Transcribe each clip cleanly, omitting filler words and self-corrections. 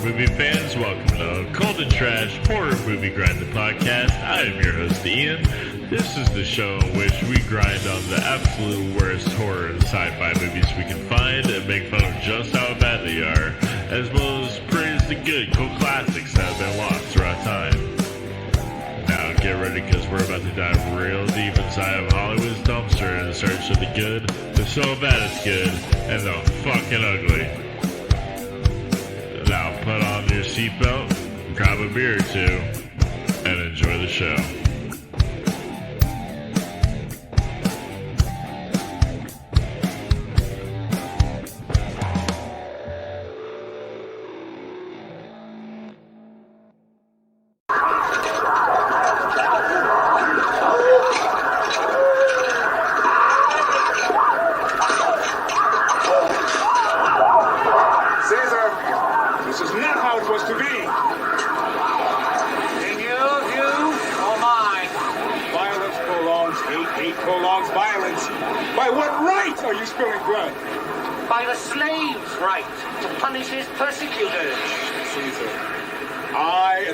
movie fans, welcome to Cold and Trash Horror Movie Grinding Podcast. I am your host, Ian. This is the show in which we grind on the absolute worst horror and sci-fi movies we can find and make fun of just how bad they are, as well as praise the good, cool classics that have been lost throughout time. Now get ready, because we're about to dive real deep inside of Hollywood's dumpster in search of the good, the so bad it's good, and the fucking ugly. Now put on your seatbelt, grab a beer or two, and enjoy the show.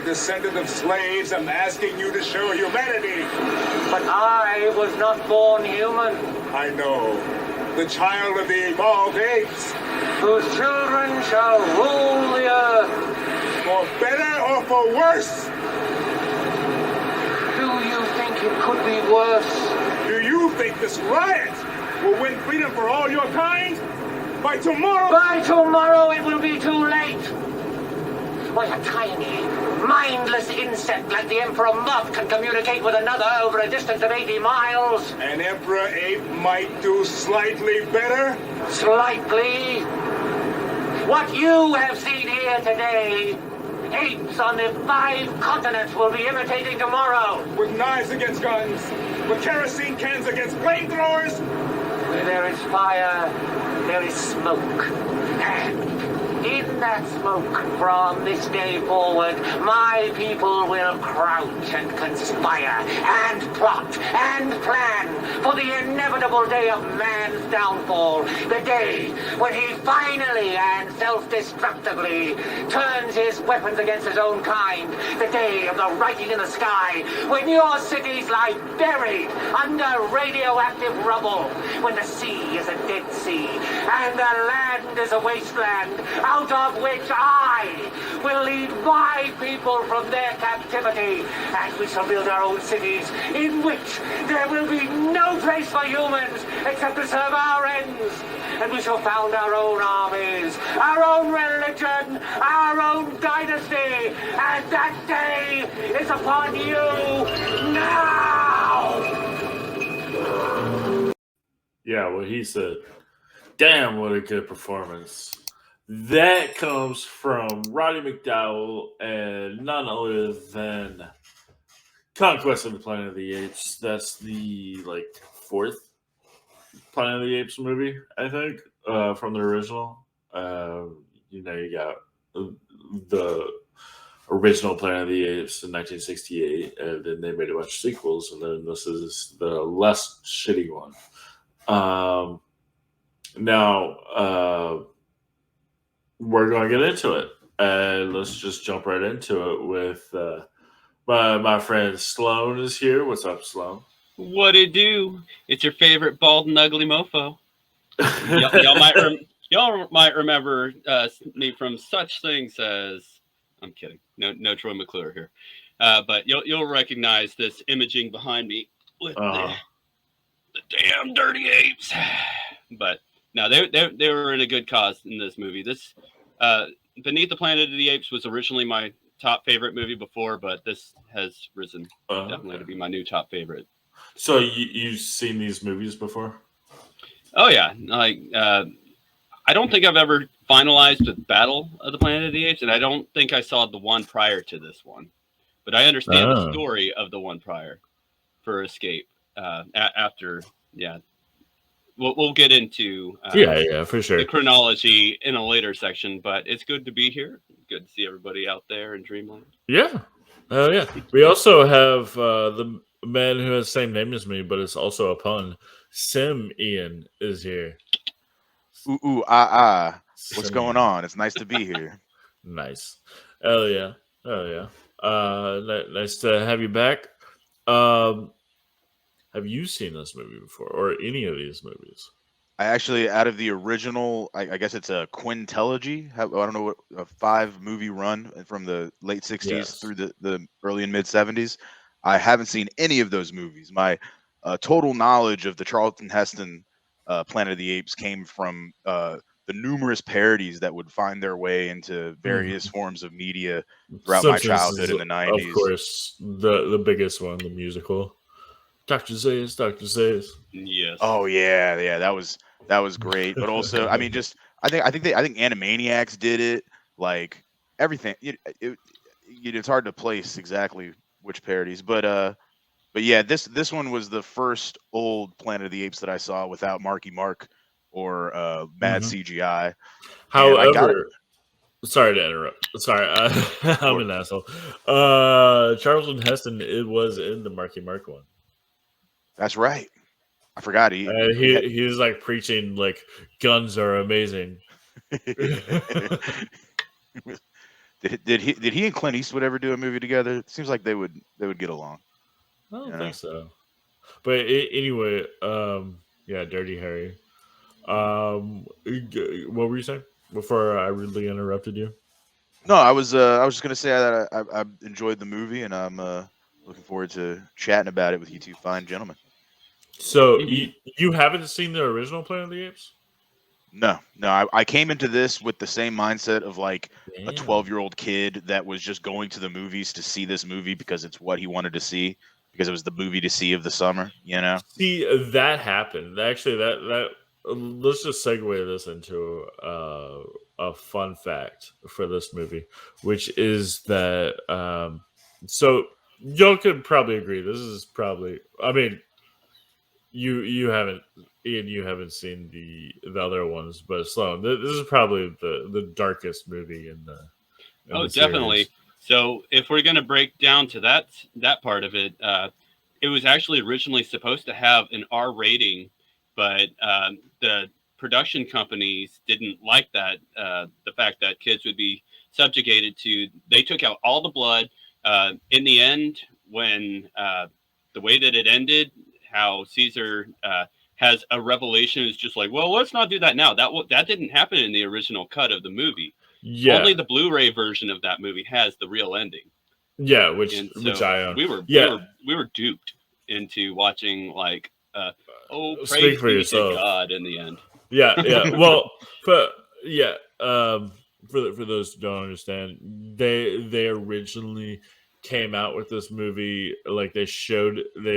Descendant of slaves, I'm asking you to show humanity. But I was not born human. I know. The child of the evolved apes. Whose children shall rule the earth. For better or for worse? Do you think it could be worse? Do you think this riot will win freedom for all your kind? By tomorrow? By tomorrow it will be too late. Why, a tiny, mindless insect like the Emperor Moth can communicate with another over a distance of 80 miles. An Emperor Ape might do slightly better? Slightly? What you have seen here today, apes on the 5 continents will be imitating tomorrow. With knives against guns, with kerosene cans against flamethrowers. Where there is fire, there is smoke. And in that smoke, from this day forward, my people will crouch and conspire and plot and plan for the inevitable day of man's downfall, the day when he finally and self-destructively turns his weapons against his own kind, the day of the writing in the sky, when your cities lie buried under radioactive rubble, when the sea is a dead sea and the land is a wasteland, out of which I will lead my people from their captivity, and we shall build our own cities in which there will be no place for humans except to serve our ends, and we shall found our own armies, our own religion, our own dynasty, and that day is upon you now! Yeah, what he said. Damn, what a good performance. That comes from Roddy McDowell and none other than Conquest of the Planet of the Apes. That's the 4th Planet of the Apes movie, I think, from the original. You got the original Planet of the Apes in 1968, and then they made a bunch of sequels, and then this is the less shitty one. Now, we're going to get into it. Let's just jump right into it with my friend Sloan is here. What's up, Sloan? What it do? It's your favorite bald and ugly mofo. Y'all might remember me from such things as... I'm kidding. No Troy McClure here. But you'll recognize this imaging behind me with the damn dirty apes. But no, they were in a good cause in this movie. This Beneath the Planet of the Apes was originally my top favorite movie before, but this has risen definitely to be my new top favorite. So you've seen these movies before? Oh yeah, I don't think I've ever finalized with Battle of the Planet of the Apes, and I don't think I saw the one prior to this one, but I understand the story of the one prior for Escape. After, we'll get into for sure the chronology in a later section, but it's good to be here. Good to see everybody out there in Dreamland. Yeah. Oh yeah. We also have the man who has the same name as me, but it's also a pun. Sim Ian is here. What's going on? It's nice to be here. Nice. Hell yeah. Hell yeah. Nice to have you back. Um, have you seen this movie before, or any of these movies? I actually, out of the original, I guess it's a quintelogy. I don't know what a 5 movie run from the late '60s Yes. through the early and mid '70s. I haven't seen any of those movies. My total knowledge of the Charlton Heston Planet of the Apes came from the numerous parodies that would find their way into various Mhm. forms of media throughout my Simpsons childhood is, in the of '90s. course, the biggest one, the musical. Dr. Zayas, Dr. Zayas. Yes. Oh yeah, that was great. But also, I mean, just I think Animaniacs did it. Like everything, it's hard to place exactly which parodies, but yeah, this one was the first old Planet of the Apes that I saw without Marky Mark or Mad Mhm. CGI, and I got it. However, sorry to interrupt. Sorry, I'm Sure, an asshole. Charlton Heston, it was in the Marky Mark one. that's right. I forgot he had. He's like preaching like guns are amazing. Did he and Clint Eastwood ever do a movie together? It seems like they would get along. I You don't know. think so. But anyway, yeah, Dirty Harry. What were you saying before I rudely interrupted you? No, I was just gonna say that I enjoyed the movie, and I'm looking forward to chatting about it with you two fine gentlemen. So Mhm. you haven't seen the original Planet of the Apes? No, I came into this with the same mindset of like a Damn. 12-year-old kid that was just going to the movies to see this movie because it's what he wanted to see, because it was the movie to see of the summer. You know. See, that happened. Actually, that let's just segue this into a fun fact for this movie, which is that so y'all could probably agree. This is probably. I mean, you haven't, Ian, you haven't seen the other ones, but Sloan, this is probably the darkest movie in Oh, the definitely. series. So if we're going to break down to that part of it, it was actually originally supposed to have an R rating, but the production companies didn't like that. The fact that kids would be subjugated to. They took out all the blood. In the end, when the way that it ended, how Caesar has a revelation is just like, well, let's not do that now. That didn't happen in the original cut of the movie. Only Yeah, the Blu-ray version of that movie has the real ending, yeah, and which so I own. we were we Yeah, were we were duped into watching like, oh, speak praise for be to yourself. God in the end. Yeah, yeah. Well, for yeah, for those who don't understand, they originally came out with this movie like they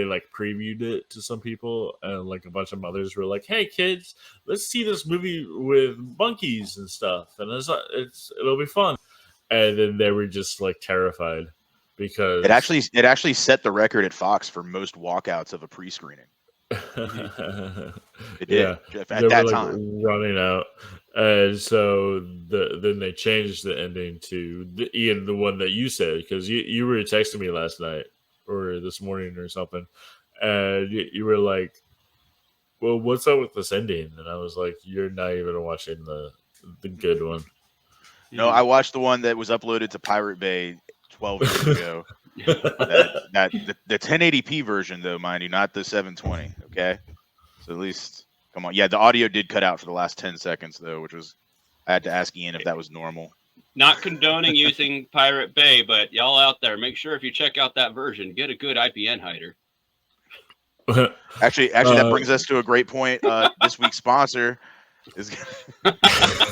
like previewed it to some people, and like a bunch of mothers were like, "Hey kids, let's see this movie with monkeys and stuff, and it'll be fun." And then they were just like terrified It because actually it actually set the record at Fox for most walkouts of a pre-screening. It did yeah, they at were that like time. running out, and so then they changed the ending to Ian, the one that you said, because you were texting me last night or this morning or something, and you were like, "Well, what's up with this ending?" And I was like, "You're not even watching the good one." No, I watched the one that was uploaded to Pirate Bay 12 years ago. The 1080p version though, mind you, not the 720. Okay, so at least come on. Yeah, the audio did cut out for the last 10 seconds though, which was I had to ask Ian if that was normal. Not condoning using Pirate Bay, but y'all out there, make sure if you check out that version, get a good IPN hider. Actually, that brings us to a great point. This week's sponsor is,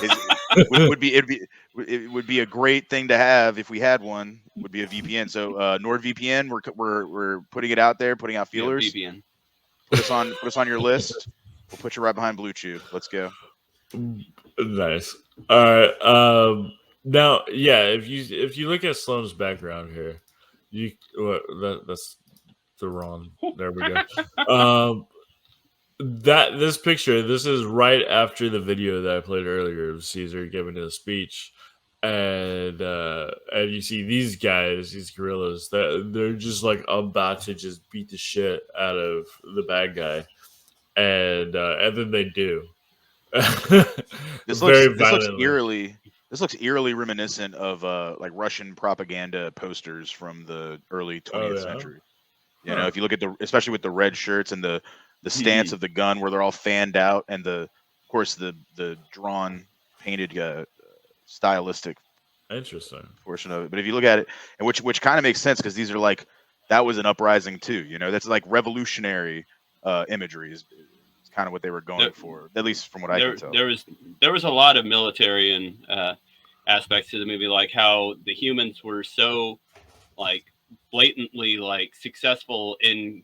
it would be a great thing to have if we had one. Would be a VPN. So NordVPN, we're putting it out there, putting out Yeah, feelers. VPN. Put us on your list. We'll put you right behind Blue Chew. Let's go. Nice. All right. Now, yeah, if you look at Sloan's background here, that's the wrong. There we go. This picture, this is right after the video that I played earlier of Caesar giving his speech, and you see these guys, these gorillas, that they're just like about to just beat the shit out of the bad guy, and then they do. This Very looks violently. This looks eerily reminiscent of like Russian propaganda posters from the early 20th century. You know, if you look at especially with the red shirts and the stance of the gun where they're all fanned out, and of course the drawn painted stylistic Interesting portion of it. But if you look at it, and which kind of makes sense because these are like, that was an uprising too. You know, that's like revolutionary imagery is kind of what they were going for, at least from what I can tell. There was a lot of military and aspects to the movie, like how the humans were so like blatantly like successful in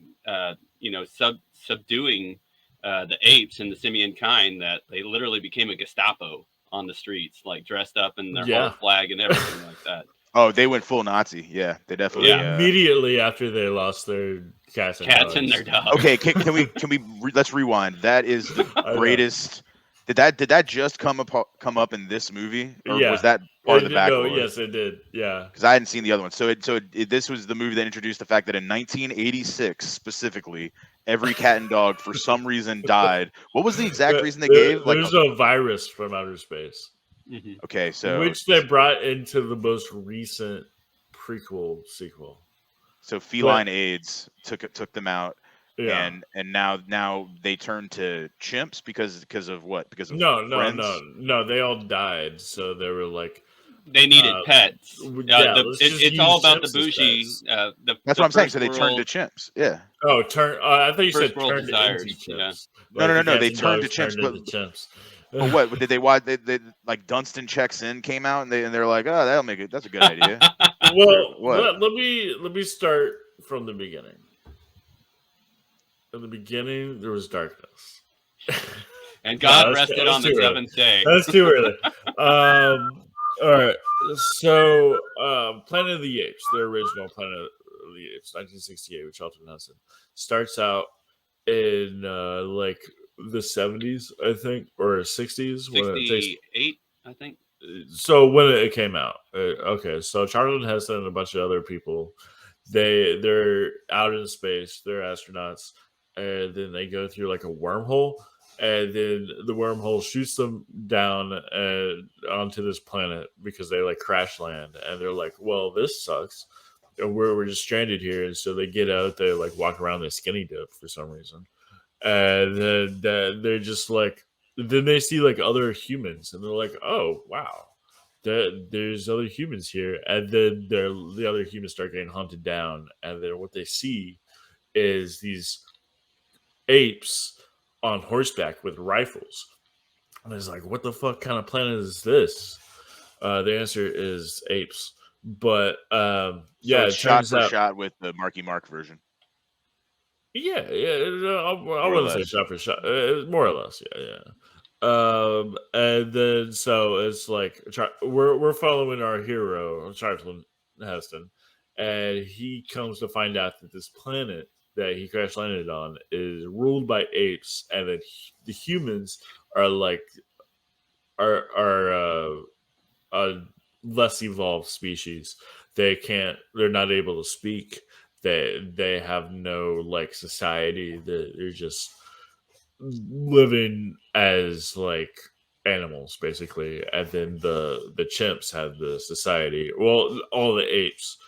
subduing the apes and the simian kind that they literally became a Gestapo on the streets, like dressed up in their whole flag and everything like that. Oh, they went full Nazi. Yeah, they definitely. Immediately after they lost their cats and their dogs. Okay, can we let's rewind. That is the greatest. Did that just come up in this movie, or was that part of the background? No, yes, it did. Yeah, because I hadn't seen the other one. So this was the movie that introduced the fact that in 1986 specifically, every cat and dog for some reason died. What was the exact reason they gave? Like there's a virus from outer space. Mm-hmm. Okay, so which they brought into the most recent prequel sequel. So feline AIDS took them out. Yeah. And now they turn to chimps because of what? Because of no, they all died. So they were like they needed pets. It's all about the bougie. That's what I'm saying. So they turned to chimps. Yeah. Oh, I thought you said turned into chimps. Yeah. No. They turned to chimps. But what did they? Why they like Dunstan Checks In came out and they're like, oh, that'll make it. That's a good idea. Well, let me start from the beginning. In the beginning, there was darkness, and God rested on the seventh day. That's too early. All right, so Planet of the Apes, the original Planet of the Apes, 1968, with Charlton Heston, starts out in like the 70s, I think, or 60s. 68, I think. So when it came out, okay. So Charlton Heston and a bunch of other people, they're out in space. They're astronauts. And then they go through like a wormhole, and then the wormhole shoots them down onto this planet because they like crash land, and they're like, "Well, this sucks. We're just stranded here." And so they get out, they like walk around, they skinny dip for some reason, and then they're just like, then they see like other humans, and they're like, "Oh, wow, there's other humans here," and then the other humans start getting hunted down, and then what they see is these apes on horseback with rifles, and it's like, what the fuck kind of planet is this? The answer is apes, but it shot for shot with the Marky Mark version. I wouldn't say shot for shot, more or less, and then so it's like we're following our hero Charlton Heston, and he comes to find out that this planet that he crash landed on is ruled by apes, and that the humans are like are a less evolved species. They're not able to speak. They have no like society. They're just living as like animals basically, and then the chimps have the society. Well, all the apes,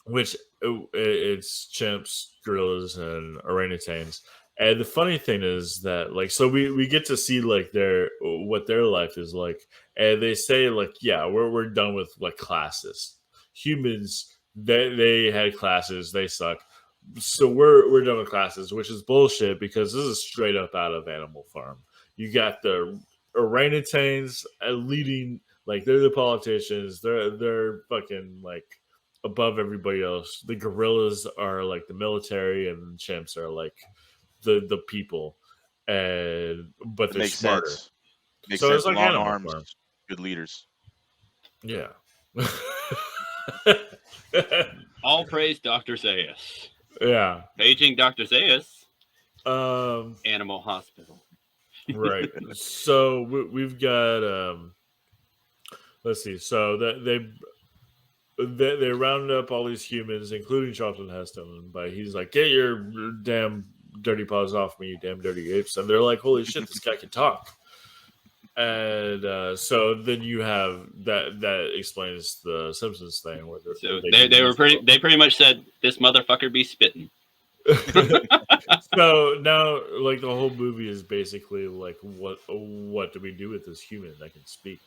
which it's chimps, gorillas, and orangutans. And the funny thing is that like, so we get to see like what their life is like, and they say like, yeah, we're done with like classes. Humans, they had classes, they suck. So we're done with classes, which is bullshit because this is straight up out of Animal Farm. You got the orangutans leading, like they're the politicians. They're fucking like above everybody else. The gorillas are like the military, and chimps are like the people. But they're smarter. Makes sense. It's like long arms, good leaders. Yeah. All praise Dr. Zaius. Yeah. Paging Dr. Zaius. Animal Hospital. Right. So we've got let's see. So they rounded up all these humans, including Charlton Heston, but he's like, "Get your damn dirty paws off me, you damn dirty apes!" And they're like, "Holy shit, this guy can talk!" And so then you have that explains the Simpsons thing where So do they were use pretty. They pretty much said this motherfucker be spitting. So now, like, the whole movie is basically like, what do we do with this human that can speak?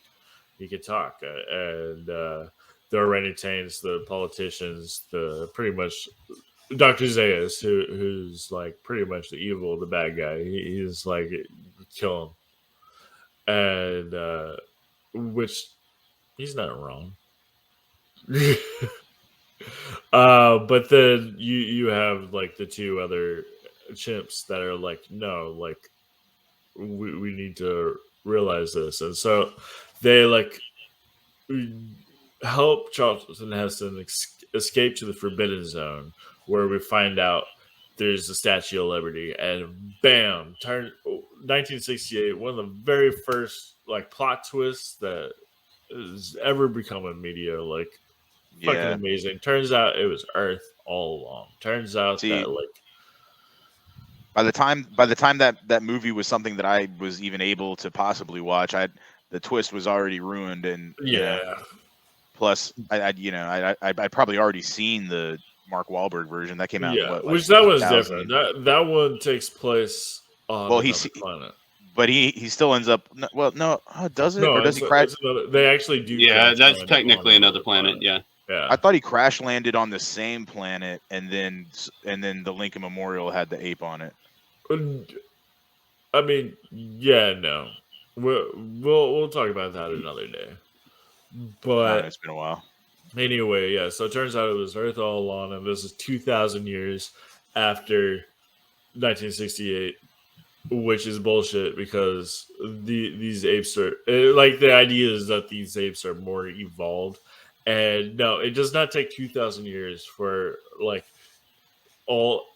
He can talk, and the orangutans, the politicians, the pretty much Dr. Zayas, who's like pretty much the evil, the bad guy. He's like, kill him, and which he's not wrong. But then you have like the two other chimps that are like, no, like we need to realize this, and so they like help Charlton Heston escape to the Forbidden Zone, where we find out there's the Statue of Liberty, and bam, 1968, one of the very first like plot twists that has ever become in media, like fucking amazing. Turns out it was Earth all along. Turns out that like by the time that movie was something that I was even able to possibly watch, the twist was already ruined, and plus I'd probably already seen the Mark Wahlberg version that came out. Yeah, what, like which that was different. That one takes place on another planet. But he still ends up. Well, no, does it? No, or does he crash? They actually do. Yeah, that's technically another planet. Yeah. Yeah. I thought he crash landed on the same planet, and then the Lincoln Memorial had the ape on it. I mean, yeah, no, we'll talk about that another day. But it's been a while. Anyway, yeah. So it turns out it was Earth all along, and this is 2,000 years after 1968, which is bullshit because these apes are like, the idea is that these apes are more evolved, and no, it does not take 2,000 years for like all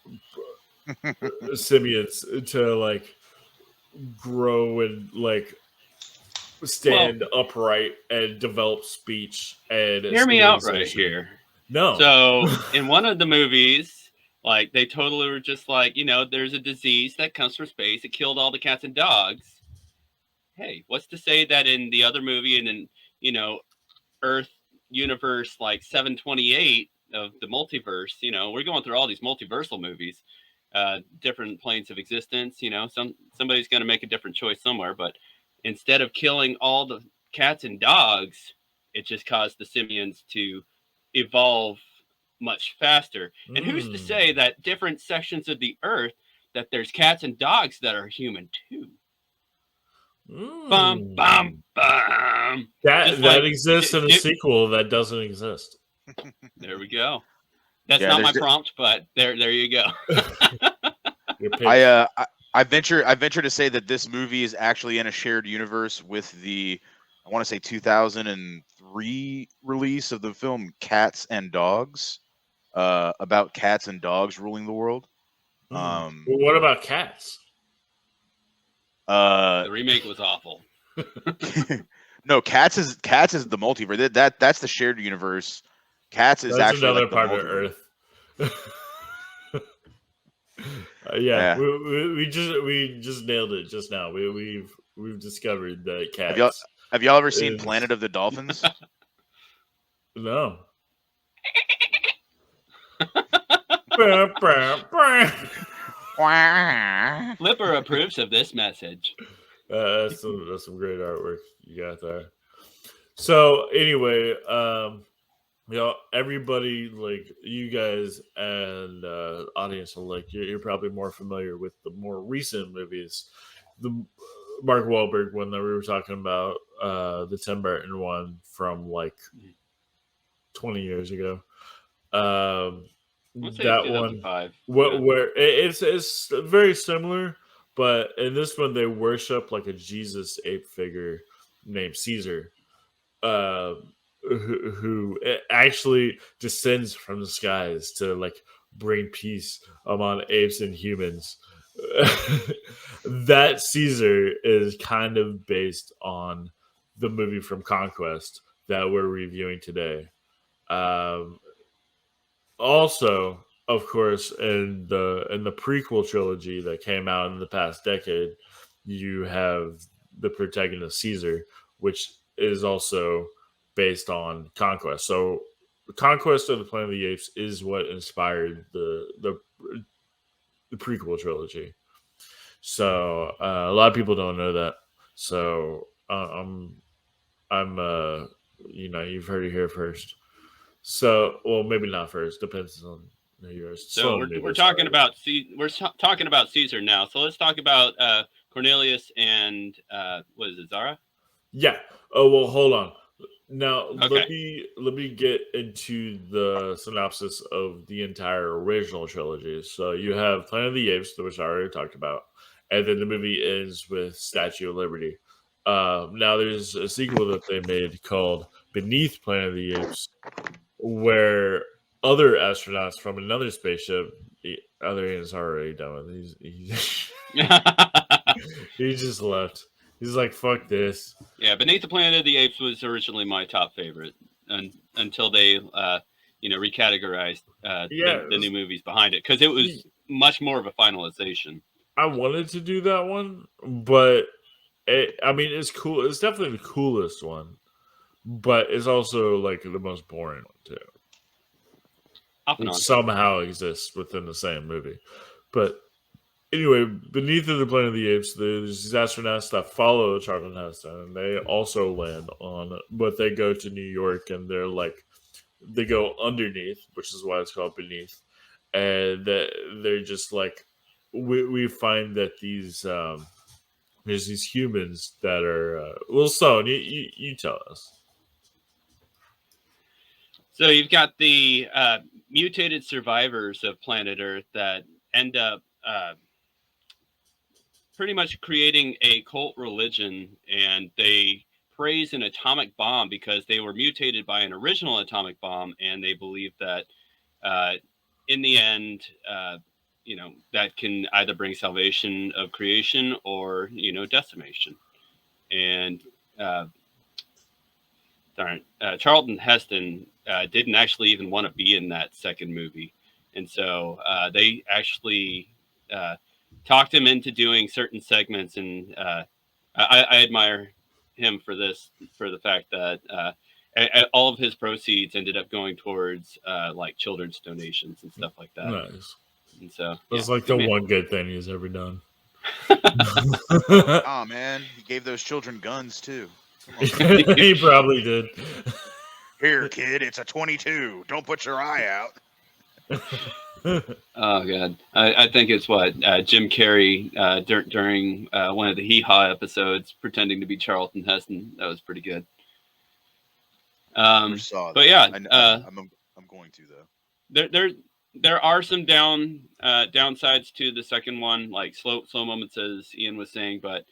simians to like grow and like stand upright and develop speech. And hear me out right here. No. So in one of the movies, like, they totally were just like, there's a disease that comes from space. It killed all the cats and dogs. Hey, what's to say that in the other movie and in, Earth universe like 728 of the multiverse, we're going through all these multiversal movies, different planes of existence, somebody's going to make a different choice somewhere, but instead of killing all the cats and dogs, it just caused the simians to evolve much faster. And who's to say that different sections of the Earth, that there's cats and dogs that are human too? Bum, bum, bum. That exists in a sequel that doesn't exist. There we go. That's not my prompt, but there you go. I venture to say that this movie is actually in a shared universe with the, I want to say 2003 release of the film Cats and Dogs, about cats and dogs ruling the world. Well, what about Cats? The remake was awful. No, Cats is the multiverse. That's the shared universe. Cats is actually another like part of Earth. Yeah. We just nailed it just now. We've discovered that Cats. Have y'all ever seen Planet of the Dolphins? No. Flipper approves of this message. That's some great artwork you got there. So anyway, everybody, like, you guys and audience, like, you're probably more familiar with the more recent movies. The Mark Wahlberg one that we were talking about, the Tim Burton one from like 20 years ago. That one, where it's very similar, but in this one they worship like a Jesus ape figure named Caesar, who actually descends from the skies to like bring peace among apes and humans. That Caesar is kind of based on the movie from Conquest that we're reviewing today. Also, of course, in the prequel trilogy that came out in the past decade, you have the protagonist Caesar, which is also based on Conquest. So Conquest of the Planet of the Apes is what inspired the prequel trilogy. So a lot of people don't know that. So I'm you've heard it here first. So well, maybe not first. Depends on yours. So we're talking about talking about Caesar now. So let's talk about Cornelius and what is it, Zara? Yeah. Oh well, hold on. Now Okay. let me get into the synopsis of the entire original trilogy. So you have Planet of the Apes, which I already talked about, and then the movie ends with Statue of Liberty. Now there's a sequel that they made called Beneath Planet of the Apes, where other astronauts from another spaceship, the other end is already done with. He just left. He's like, "Fuck this." Yeah, Beneath the Planet of the Apes was originally my top favorite, until they, recategorized Yeah, the new movies behind it, because it was much more of a finalization. I wanted to do that one, but I mean, it's cool. It's definitely the coolest one, but it's also like the most boring one too. Off and Which on. somehow exists within the same movie. But anyway, Beneath the Planet of the Apes, there's these astronauts that follow Charlton Heston, and they also land on, but they go to New York, and they're like, they go underneath, which is why it's called Beneath, and they're just like, we find that these there's these humans that are well, Sloan, you tell us. So you've got the mutated survivors of planet Earth that end up pretty much creating a cult religion, and they praise an atomic bomb because they were mutated by an original atomic bomb, and they believe that in the end, that can either bring salvation of creation or, decimation. And Charlton Heston didn't actually even want to be in that second movie. And so they actually talked him into doing certain segments. And I admire him for this, for the fact that all of his proceeds ended up going towards like children's donations and stuff like that. Nice. And so that's like the one good thing he's ever done. Oh man, he gave those children guns too. He probably did. Here, kid, it's a 22. Don't put your eye out. Oh god, I think it's what Jim Carrey during one of the Hee Haw episodes, pretending to be Charlton Heston. That was pretty good. But yeah, I'm going to though. There are some downsides to the second one, like slow moments, as Ian was saying. But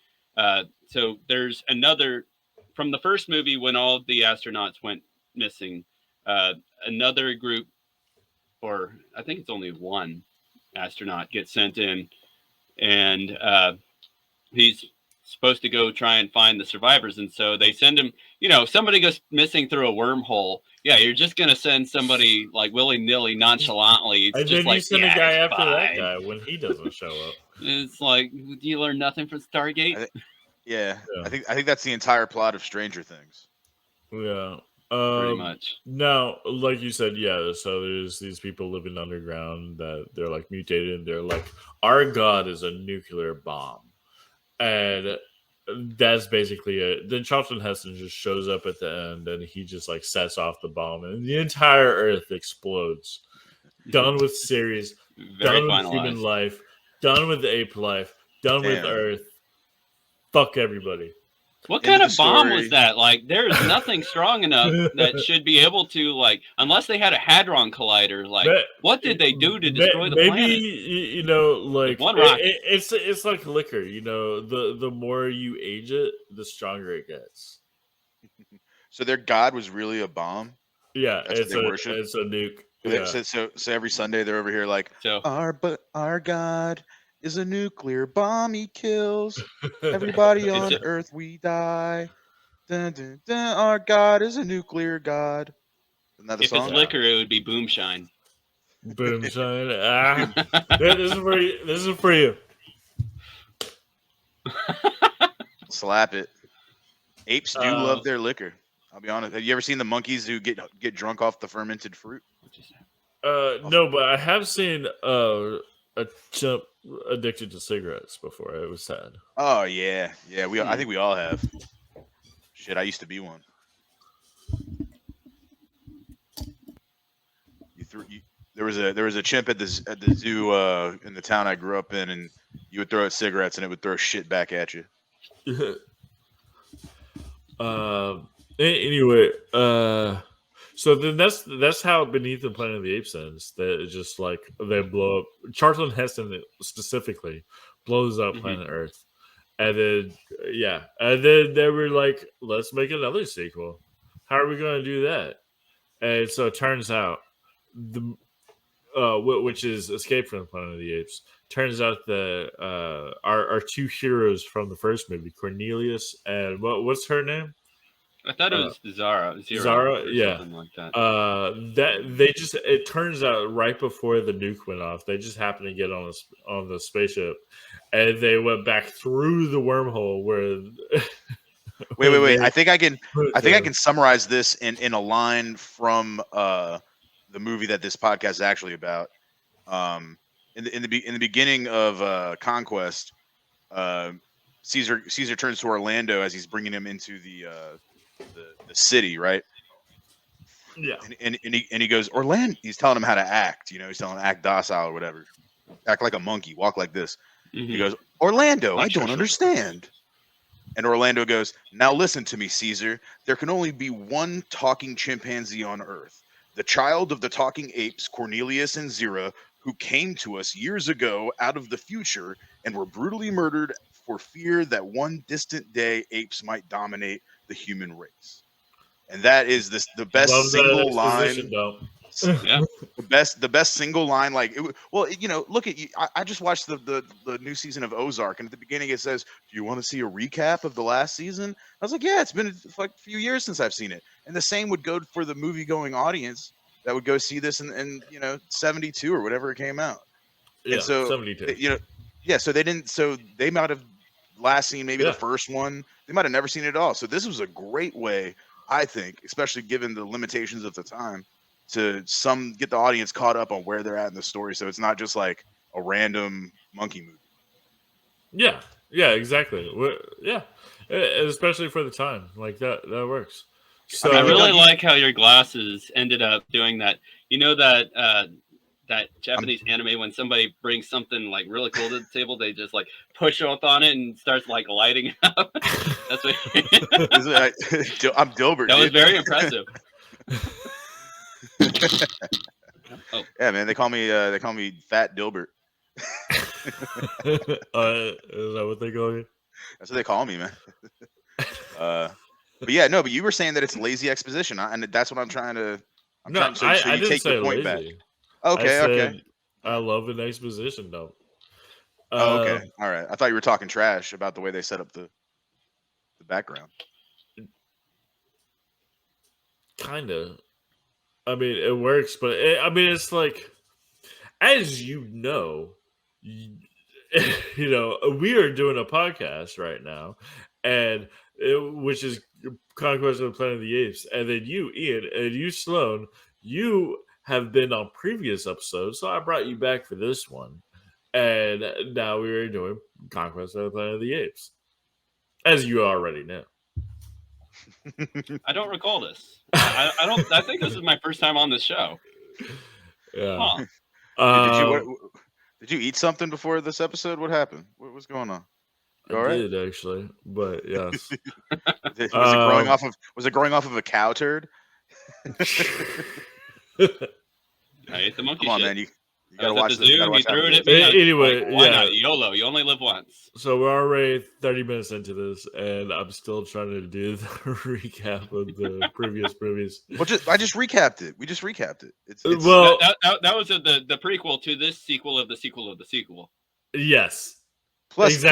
so there's another from the first movie when all of the astronauts went missing. Another group, or I think it's only one astronaut, gets sent in, and he's supposed to go try and find the survivors. And so they send him, somebody goes missing through a wormhole. Yeah, you're just going to send somebody like willy-nilly, nonchalantly. It's and just then like, you send a guy after fine. that guy when he doesn't show up. It's like, you learn nothing from Stargate? Yeah, I think that's the entire plot of Stranger Things. Yeah. Pretty much. Now, like you said, yeah, so there's these people living underground that they're like mutated, and they're like, our god is a nuclear bomb. And that's basically it. Then Charlton Heston just shows up at the end, and he just like sets off the bomb, and the entire Earth explodes. Done with series, done with human life, done with ape life, done with Earth. Fuck everybody. What kind of bomb was that? Like, there's nothing strong enough that should be able to, like, unless they had a hadron collider. Like, what did they do to destroy the planet? Maybe like one rocket. It's like liquor. The more you age it, the stronger it gets. So their god was really a bomb. Yeah, it's a nuke. Yeah. So every Sunday they're over here like, our god is a nuclear bomb. He kills everybody on Earth. We die. Dun, dun, dun. Our God is a nuclear god. Isn't that the song? If it's liquor, it would be Boomshine. Boomshine. This is for you. Slap it. Apes do Uh, love their liquor. I'll be honest. Have you ever seen the monkeys who get drunk off the fermented fruit? No, but I have seen a chimp addicted to cigarettes before. It was sad. Oh yeah. I think we all have. Shit, I used to be one. There was a chimp at the zoo in the town I grew up in, and you would throw out cigarettes and it would throw shit back at you. Anyway, so then that's how Beneath the Planet of the Apes ends. That it's just like they blow up. Charlton Heston specifically blows up Planet Earth, and then and then they were like, let's make another sequel. How are we going to do that? And so it turns out which is Escape from the Planet of the Apes. Turns out that our two heroes from the first movie, Cornelius and what's her name? I thought it was Zara, or yeah, something like that. It turns out right before the nuke went off, they just happened to get on the spaceship, and they went back through the wormhole where. Wait! I think I can summarize this in a line from the movie that this podcast is actually about. In the beginning of Conquest, Caesar turns to Orlando as he's bringing him into the city, right? Yeah. And he goes, Orlando. He's telling him how to act. He's telling him act docile or whatever. Act like a monkey. Walk like this. He goes, Orlando, I don't understand. And Orlando goes, now listen to me, Caesar. There can only be one talking chimpanzee on Earth. The child of the talking apes, Cornelius and Zira, who came to us years ago out of the future and were brutally murdered for fear that one distant day apes might dominate the human race. And that is the best single line. Yeah. The best single line. Look at you. I just watched the new season of Ozark, and at the beginning it says, "Do you want to see a recap of the last season?" I was like, "Yeah, it's been like a few years since I've seen it." And the same would go for the movie-going audience that would go see this in 72 or whatever it came out. Yeah, and so 72. So they didn't. So they might have last seen maybe the first one. They might have never seen it at all. So this was a great way, I think, especially given the limitations of the time, to get the audience caught up on where they're at in the story. So it's not just like a random monkey movie. Yeah, exactly. Yeah, especially for the time, like that works. So I really like how your glasses ended up doing that. You know that Japanese anime when somebody brings something like really cool to the table, they just like push up on it and starts like lighting up. That's what I'm Dilbert. That was very impressive. Yeah, man. They call me Fat Dilbert. Is that what they call you? That's what they call me, man. But yeah, no. But you were saying that it's lazy exposition, and that's what I'm trying to. I didn't say the point lazy. back. Okay. I love an exposition dump. Okay, all right. I thought you were talking trash about the way they set up the background. Kinda. I mean, it works, but it's like, as you know, we are doing a podcast right now, and which is Conquest of the Planet of the Apes, and then you, Ian, and you, Sloan, you have been on previous episodes, so I brought you back for this one, and now we are doing Conquest of the Planet of the Apes, as you already know. I don't recall this. I think this is my first time on this show. Yeah. Huh. Did you eat something before this episode? What happened? What was going on? You all I right? did actually, but yes. Was it growing off of a cow turd? I ate the monkey. Come on, shit. man. You gotta watch the zoo. He threw it at me. me. Anyway, why not? YOLO. You only live once. So we're already 30 minutes into this, and I'm still trying to do the recap of the previous movies. Well, I just recapped it. We just recapped it. Well, that was the prequel to this sequel of the sequel of the sequel. Yes. Plus,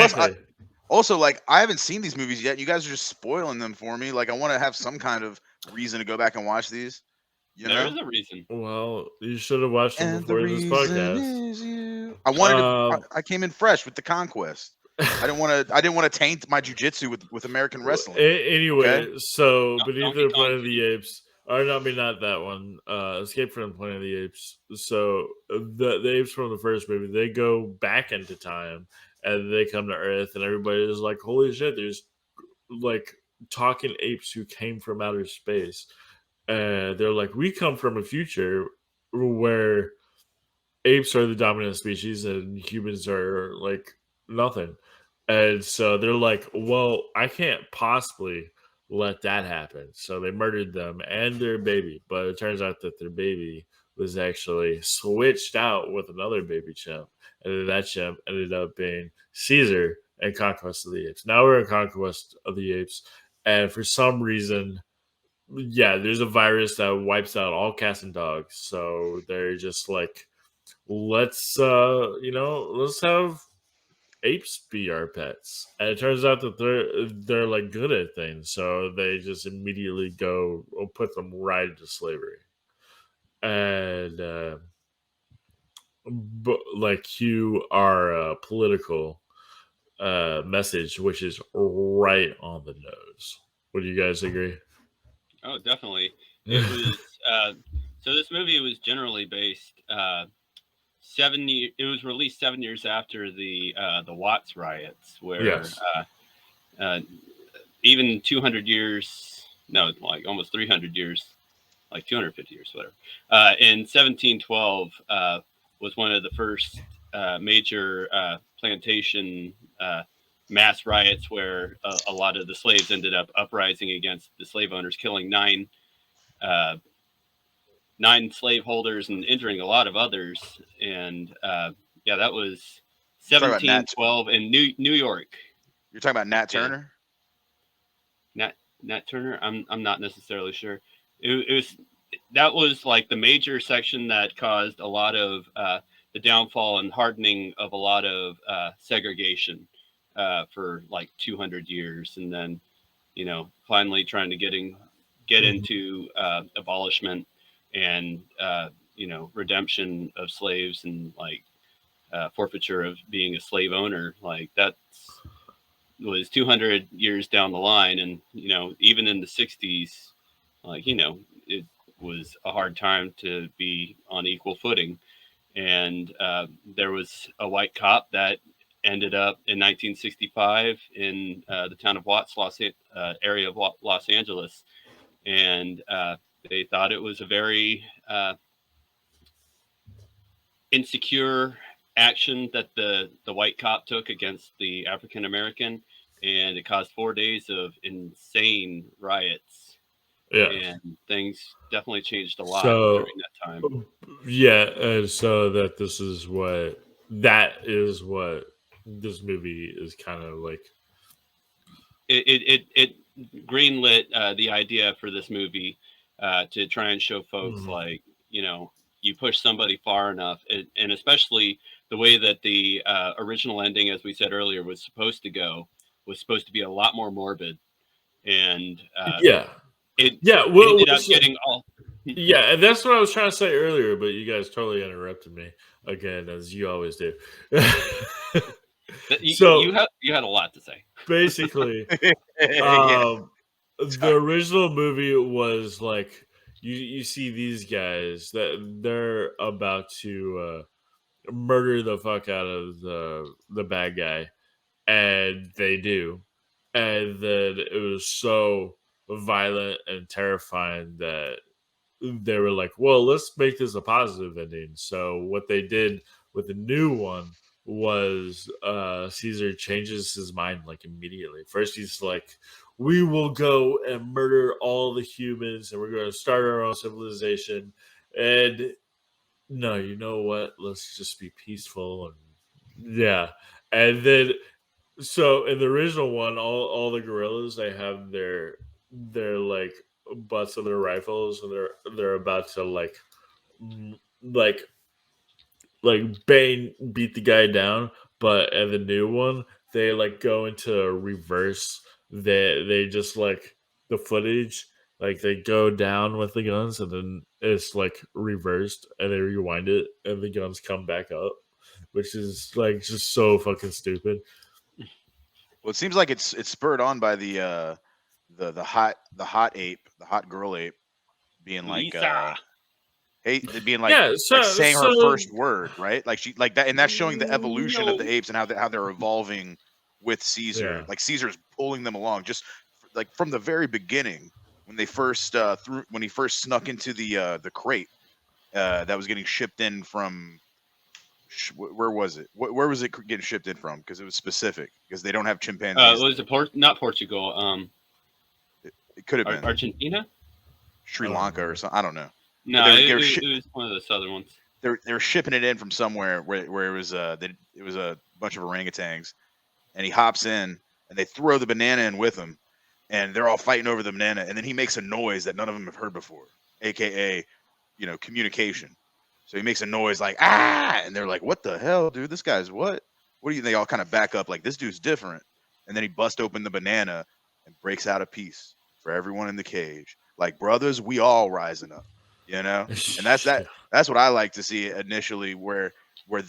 also, like, I haven't seen these movies yet. You guys are just spoiling them for me. Like, I want to have some kind of reason to go back and watch these. There is a reason. Well, you should have watched them before this podcast. I came in fresh with the Conquest. I didn't want to taint my jujitsu with American wrestling. Anyway, okay? so Don't- Beneath don't be the Planet of Kong the Apes, or not, I mean, not that one. Escape from the Planet of the Apes. So the apes from the first movie, they go back into time and they come to Earth, and everybody is like, "Holy shit!" There's like talking apes who came from outer space, and they're like, "We come from a future where apes are the dominant species and humans are like nothing." And so they're like, well, I can't possibly let that happen. So they murdered them and their baby. But it turns out that their baby was actually switched out with another baby chimp. And then that chimp ended up being Caesar in Conquest of the Apes. Now we're in Conquest of the Apes. And for some reason, yeah, there's a virus that wipes out all cats and dogs. So they're just like, let's let's have apes be our pets. And it turns out that they're like good at things, so they just immediately go put them right into slavery. And but like cue our political message, which is right on the nose. Would you guys agree? Oh, definitely. It was so this movie was generally based it was released 7 years after the Watts riots, where Yes. Even 200 years, no, like almost 300 years, like 250 years, whatever. In 1712 was one of the first major plantation mass riots where a lot of the slaves ended up uprising against the slave owners, killing nine slaveholders and injuring a lot of others. And yeah, that was You're talking about 1712 in New York. You're talking about Nat Turner? Nat Turner? I'm not necessarily sure. That was like the major section that caused a lot of the downfall and hardening of a lot of segregation for like 200 years, and then finally trying to get into abolishment and redemption of slaves and like forfeiture of being a slave owner. Like that was 200 years down the line, and even in the 60s, like it was a hard time to be on equal footing. And there was a white cop that ended up in 1965 in the town of Watts, area of Los Angeles, and they thought it was a very insecure action that the white cop took against the African American, and it caused 4 days of insane riots. Yeah. And things definitely changed a lot So during that time. yeah, and so that is what this movie is kind of like. It greenlit the idea for this movie to try and show folks like you push somebody far enough, and especially the way that the original ending, as we said earlier, was supposed to go, was supposed to be a lot more morbid, and it ended up getting all. Yeah, and that's what I was trying to say earlier, but you guys totally interrupted me again, as you always do. So you had a lot to say. Basically, Yeah. the original movie was like you see these guys that they're about to murder the fuck out of the bad guy, and they do, and then it was so violent and terrifying that they were like, well, let's make this a positive ending. So what they did with the new one was Caesar changes his mind like immediately. First he's like, we will go and murder all the humans and we're going to start our own civilization. And no, you know what? Let's just be peaceful. And yeah. And then so in the original one, all the gorillas, they have their like butts of their rifles, and they're about to mm, like Bane beat the guy down. But in the new one, they like go into reverse. They just like the footage, like they go down with the guns, and then it's like reversed, and they rewind it, and the guns come back up, which is like just so fucking stupid. Well, it seems like it's spurred on by the hot ape, the hot girl ape, being like Lisa. being like Yeah, like so saying her so first word, right? Like she like that, and that's showing the evolution of No. the apes and how they're evolving with Caesar. Yeah. Like Caesar's pulling them along, just like from the very beginning when they first when he first snuck into the crate that was getting shipped in from. Where was it? Where was it getting shipped in from? Because it was specific. Because they don't have chimpanzees. Was it not Portugal? It could have been Argentina? Sri I don't Lanka or remember. something. I don't know. No, But it was one of the southern ones. they were shipping it in from somewhere where it was it was a bunch of orangutans, and he hops in and they throw the banana in with him, and they're all fighting over the banana, and then he makes a noise that none of them have heard before, aka communication. So he makes a noise like ah, and they're like, "What the hell, dude? This guy's what? What do you?" They all kind of back up like, "This dude's different." And then he busts open the banana and breaks out a piece for everyone in the cage. Like brothers, we all rising up, And that's that. That's what I like to see initially, where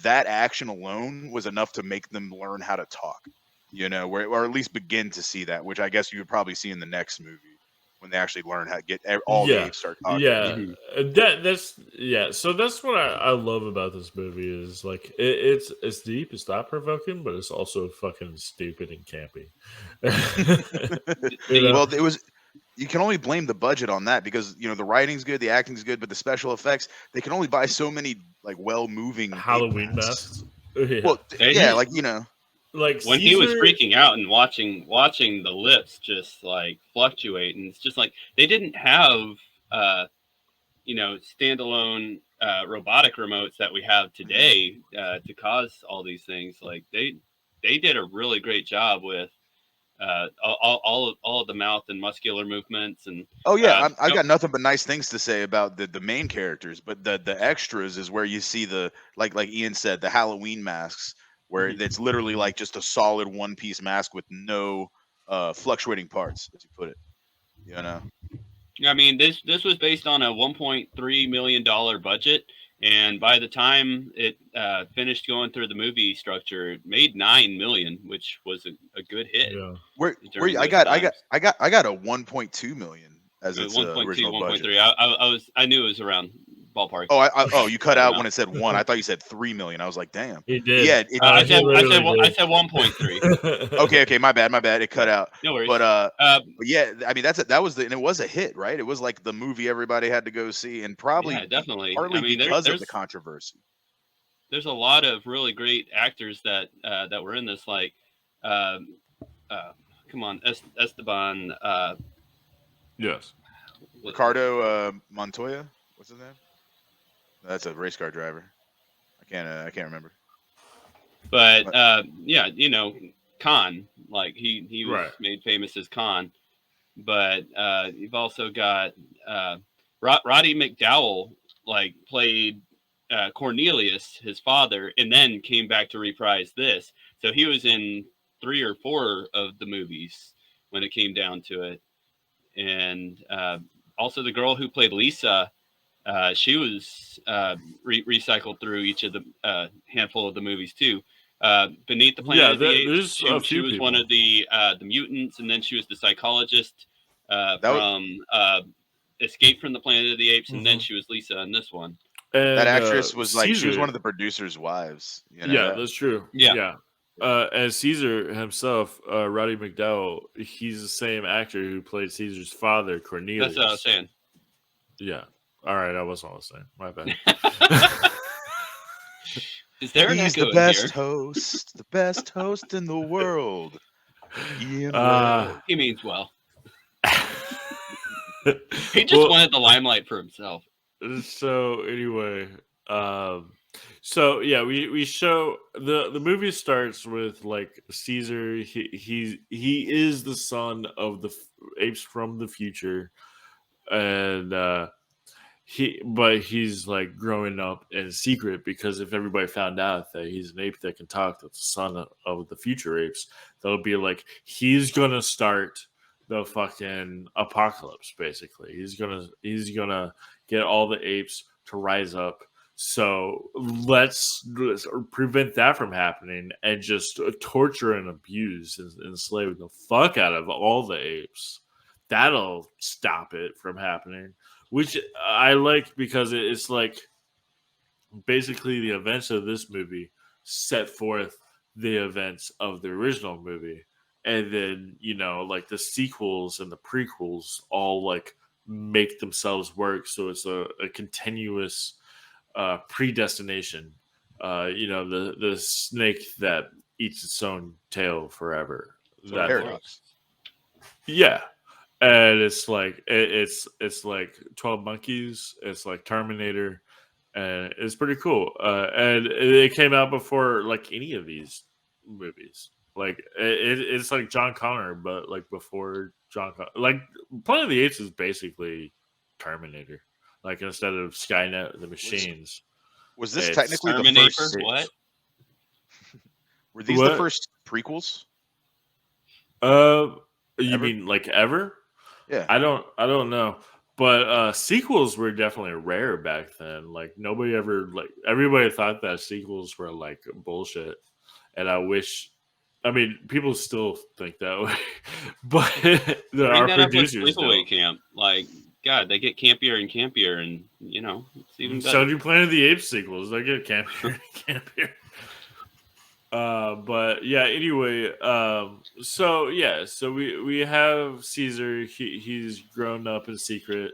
that action alone was enough to make them learn how to talk, or at least begin to see that, which I guess you would probably see in the next movie when they actually learn how to get all the apes start talking. Yeah, Mhm. that's So that's what I love about this movie is like it's deep, it's thought provoking, but it's also fucking stupid and campy. Well, it was. You can only blame the budget on that because the writing's good, the acting's good, but the special effects, they can only buy so many like moving Halloween masks. Yeah. Well, They yeah, did. like like When he was freaking out and watching the lips just like fluctuate, and it's just like they didn't have standalone robotic remotes that we have today to cause all these things. Like they did a really great job with all of the mouth and muscular movements and Oh yeah, I got nothing but nice things to say about the main characters, but the extras is where you see the like Ian said, the Halloween masks, where it's literally like just a solid one piece mask with no fluctuating parts, as you put it. I mean, this was based on a $1.3 million budget, and by the time it finished going through the movie structure, it made $9 million, which was a good hit. Yeah. Where during I those got times. I got a 1.2 million as its 1.2, original budget. 1.3. I knew it was around ballpark. Oh, you cut Good out amount. when it said 1. I thought you said 3 million. I was like, damn. He did. Yeah, I he said literally I did. said 1.3. Okay, my bad. It cut out. No worries. But yeah, I mean that was and it was a hit, right? It was like the movie everybody had to go see, and probably Yeah, definitely. partly I mean, because there's of the controversy. There's a lot of really great actors that were in this, like come on, Esteban. Yes. Ricardo Montoya, what's his name? That's a race car driver. I can't remember. But yeah, Khan, like he was Right. made famous as Khan. But you've also got Roddy McDowell, like played Cornelius, his father, and then came back to reprise this. So he was in 3 or 4 of the movies when it came down to it. And also the girl who played Lisa, she was recycled through each of the handful of the movies too. Beneath the Planet of the Apes, there's a she few was people. one of the mutants, and then she was the psychologist from Escape from the Planet of the Apes, and then she was Lisa in this one. And that actress was like she was Caesar- one of the producer's wives. Yeah, that's true. Yeah. And Caesar himself, Roddy McDowell, he's the same actor who played Caesar's father, Cornelius. That's what I was saying. Yeah. All right, I wasn't listening. My bad. Is there an He's echo the in best here? host, the best host in the world. Ian He means well. He just wanted the limelight for himself. So anyway, so yeah, we show the movie starts with like Caesar. He is the son of the apes from the future, and he's like growing up in secret because if everybody found out that he's an ape that can talk, that's the son of the future apes, they'll be like he's gonna start the fucking apocalypse. Basically, he's gonna get all the apes to rise up So let's prevent that from happening and just torture and abuse and enslave the fuck out of all the apes. That'll stop it from happening, which I like because it's like basically the events of this movie set forth the events of the original movie. And then, like the sequels and the prequels all like make themselves work. So it's a continuous predestination. The snake that eats its own tail forever. So That paradox. yeah, and it's like it's like 12 Monkeys. It's like Terminator, and it's pretty cool. And it came out before like any of these movies. Like it's like John Connor, but like before John Connor. Like Planet of the Apes is basically Terminator. Like instead of Skynet, the machines. Was this It's technically the Terminator? first? What? Were these What? the first prequels? You Ever? mean like ever? Yeah. I don't know. But sequels were definitely rare back then. Like nobody ever like everybody thought that sequels were like bullshit. And I mean people still think that way. But Bring our that up with producers Sleepaway don't. Camp. Like, God, they get campier and campier, and it's even So better. do Planet of the Apes sequels. They get campier and campier. But yeah, anyway, so we have Caesar. He's grown up in secret.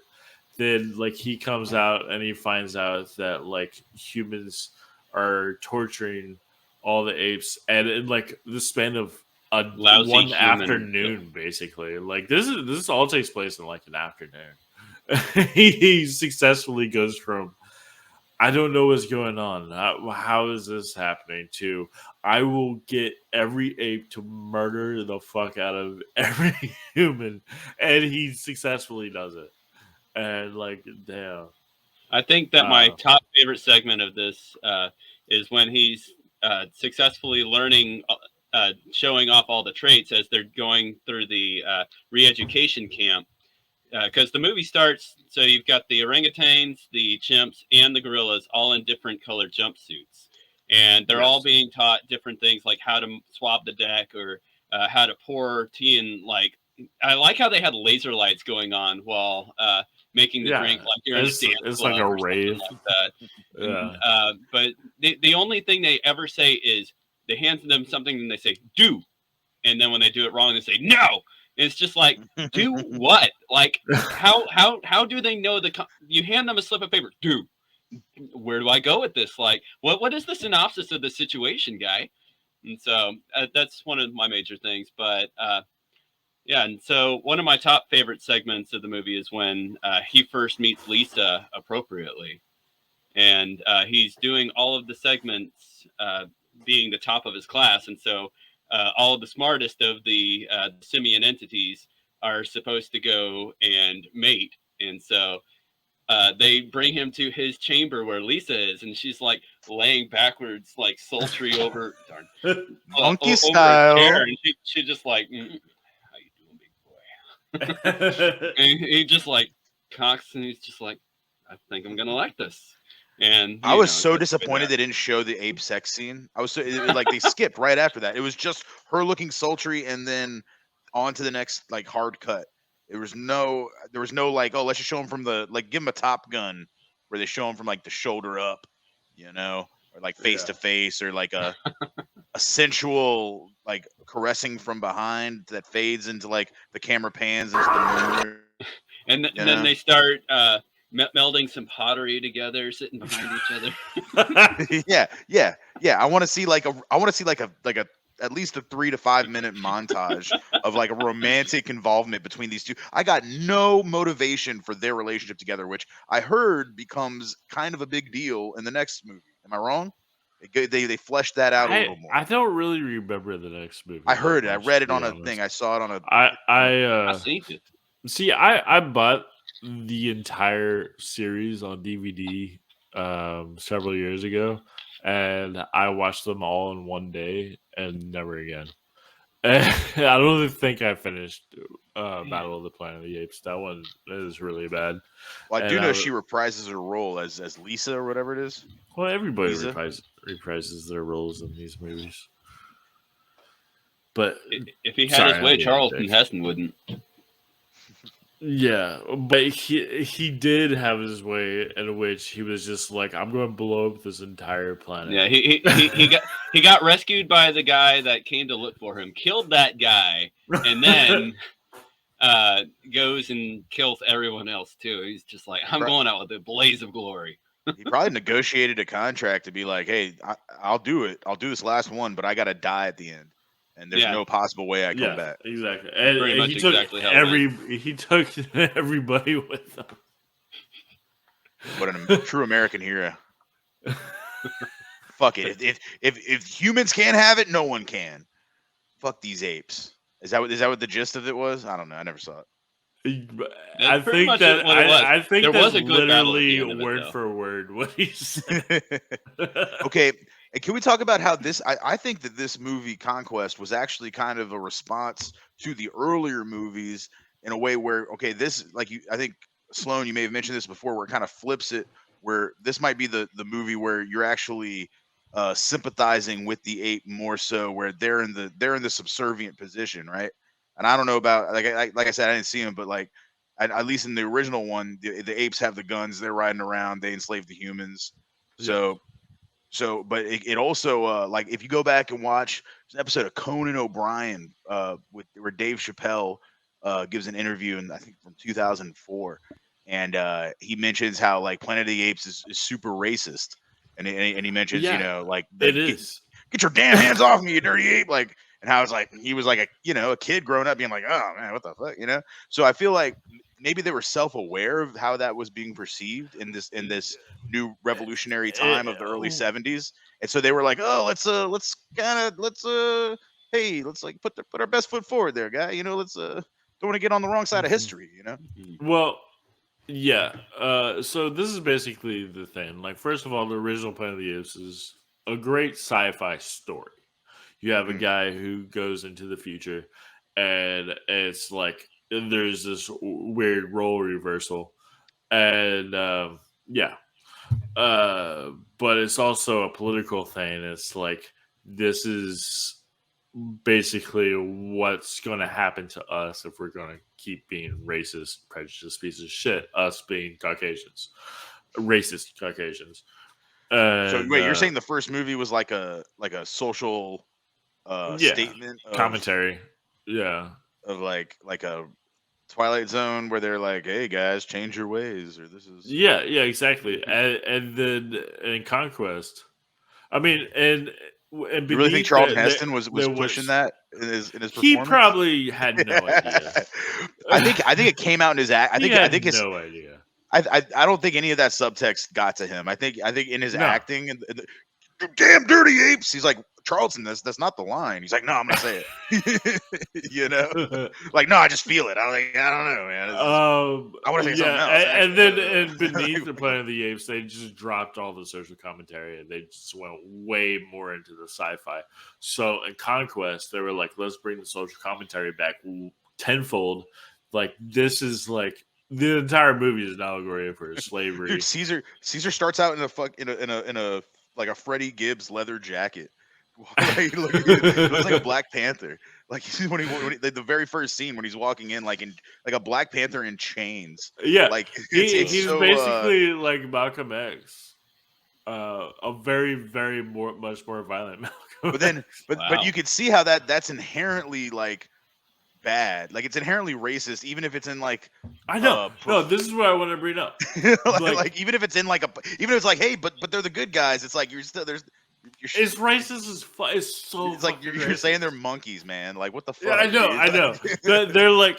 Then like he comes out and he finds out that like humans are torturing all the apes, and in like the span of Lousy one human. afternoon, basically. Like this all takes place in like an afternoon. He successfully goes from I don't know what's going on. How is this happening? To I will get every ape to murder the fuck out of every human, and he successfully does it. And like, damn, I think that my Uh, top favorite segment of this is when he's successfully learning, showing off all the traits as they're going through the re-education camp. Because the movie starts, so you've got the orangutans, the chimps, and the gorillas all in different colored jumpsuits. And they're all Yes. being taught different things like how to swab the deck or how to pour tea in. Like, I like how they had laser lights going on while making the drink, yeah, like you're in a dance it's like club a or something rave. like that. And, Yeah, but the only thing they ever say is they hand them something and they say, do. And then when they do it wrong, they say, no. And it's just like, do what? Like, how do they know you hand them a slip of paper, do. Where do I go with this? Like, what is the synopsis of the situation, guy? And so that's one of my major things. But yeah, and so one of my top favorite segments of the movie is when he first meets Lisa appropriately. And he's doing all of the segments being the top of his class. And so all of the smartest of the simian entities are supposed to go and mate. And so they bring him to his chamber where Lisa is, and she's like laying backwards, like sultry over, Monkey over a style. chair, and she just like, how you doing, big boy? And he just like cocks, and he's just like, I think I'm gonna like this. And I was know, so gets disappointed with they didn't show the ape sex scene. I was so like they skipped right after that. It was just her looking sultry, and then on to the next like hard cut. There was no like, oh, let's just show him from the like give him a Top Gun where they show him from like the shoulder up, or like face to face, or like a sensual like caressing from behind that fades into like the camera pans into the moon. and then they start melding some pottery together, sitting behind each other. yeah. I want to see like a at least a 3 to 5 minute montage of like a romantic involvement between these two. I got no motivation for their relationship together, which I heard becomes kind of a big deal in the next movie. Am I wrong? They fleshed that out a little more. I don't really remember the next movie. I heard it. I read it to on be a honest. thing. I saw it on a. I seen it. See, I bought the entire series on DVD several years ago, and I watched them all in one day and never again. I don't think I finished Battle of the Planet of the Apes. That one is really bad. Well, I And do know she reprises her role as Lisa or whatever it is. well, everybody Lisa? reprises their roles in these movies. But If he had sorry, his way, I'm being a Charlton dick. Heston wouldn't. Yeah, but he did have his way in which he was just like, I'm going to blow up this entire planet. Yeah, he got rescued by the guy that came to look for him, killed that guy, and then goes and kills everyone else too. He's just like, I'm going out with a blaze of glory. He probably negotiated a contract to be like, hey, I'll do it. I'll do this last one, but I got to die at the end. And there's no possible way I come back. Exactly. And, Pretty much he took exactly how it he took everybody with him. What a true American hero. Fuck it. If humans can't have it, no one can. Fuck these apes. Is that what the gist of it was? I don't know. I never saw it. I think that I think there that's was a good battle at the literally end of it, word though. for word what he said. Okay. And can we talk about how this? I think that this movie Conquest was actually kind of a response to the earlier movies in a way where, okay, this, like, I think Sloan, you may have mentioned this before, where it kind of flips it, where this might be the movie where you're actually sympathizing with the ape more so, where they're in the subservient position, right? And I don't know about, like I said, I didn't see them, but like at least in the original one, the apes have the guns, they're riding around, they enslave the humans, So, but it also, like, if you go back and watch an episode of Conan O'Brien, where Dave Chappelle gives an interview, in I think from 2004, and he mentions how, like, Planet of the Apes is super racist, and he mentions, like, it is. Get your damn hands off me, you dirty ape, like, and how it's like he was like a kid growing up being like, oh man, what the fuck, So I feel like maybe they were self-aware of how that was being perceived in this new revolutionary time of the early 70s, and so they were like, oh, let's like put our best foot forward there, guy, let's don't want to get on the wrong side of history, Well, yeah. So this is basically the thing. Like, first of all, the original Planet of the Apes is a great sci-fi story. You have a guy who goes into the future, and it's like there's this weird role reversal, and but it's also a political thing. It's like, this is basically what's going to happen to us if we're going to keep being racist, prejudiced pieces of shit. Us being Caucasians, racist Caucasians. So wait, you're saying the first movie was like a social statement commentary, of like a Twilight Zone, where they're like, hey guys, change your ways, or this is exactly. And then in Conquest, I mean, and you really think Charlton Heston was pushing that in his performance? He probably had no idea. I think it came out in his act. I think his, no idea. I don't think any of that subtext got to him. I think in his acting, and damn dirty apes, he's like, Charlton, that's not the line. He's like, no, I'm gonna say it. Like, no, I just feel it. I don't know, man. I want to say something else. And then beneath the Planet of the Apes, they just dropped all the social commentary and they just went way more into the sci-fi. So in Conquest, they were like, let's bring the social commentary back tenfold. Like, this is like, the entire movie is an allegory for slavery. Dude, Caesar starts out in a like a Freddie Gibbs leather jacket. He looks like a Black Panther. Like, when the very first scene when he's walking in, like a Black Panther in chains. Yeah, like he's so, basically like Malcolm X, a very, very much more violent Malcolm. But you could see how that's inherently like bad. Like, it's inherently racist, even if it's in like. I know. No, this is what I want to bring up. like even if it's in like even if it's like, hey, but they're the good guys. It's like you're still it's racist as fuck. It's so. It's like you're saying they're monkeys, man. Like, what the fuck? Yeah, I know. They're like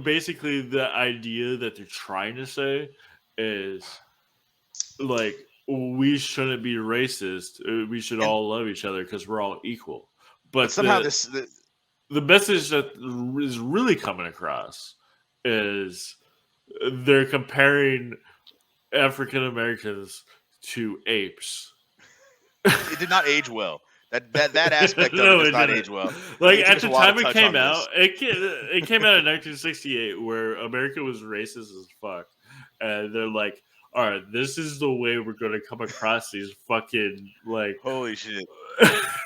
basically the idea that they're trying to say is like, we shouldn't be racist. We should all love each other because we're all equal. But somehow the message that is really coming across is they're comparing African Americans to apes. It did not age well. That aspect of No, it does it not didn't. age well. Like It took at us the a while to time it touch came on out, this. it came out in 1968, where America was racist as fuck, and they're like, "All right, this is the way we're going to come across these fucking like." Holy shit!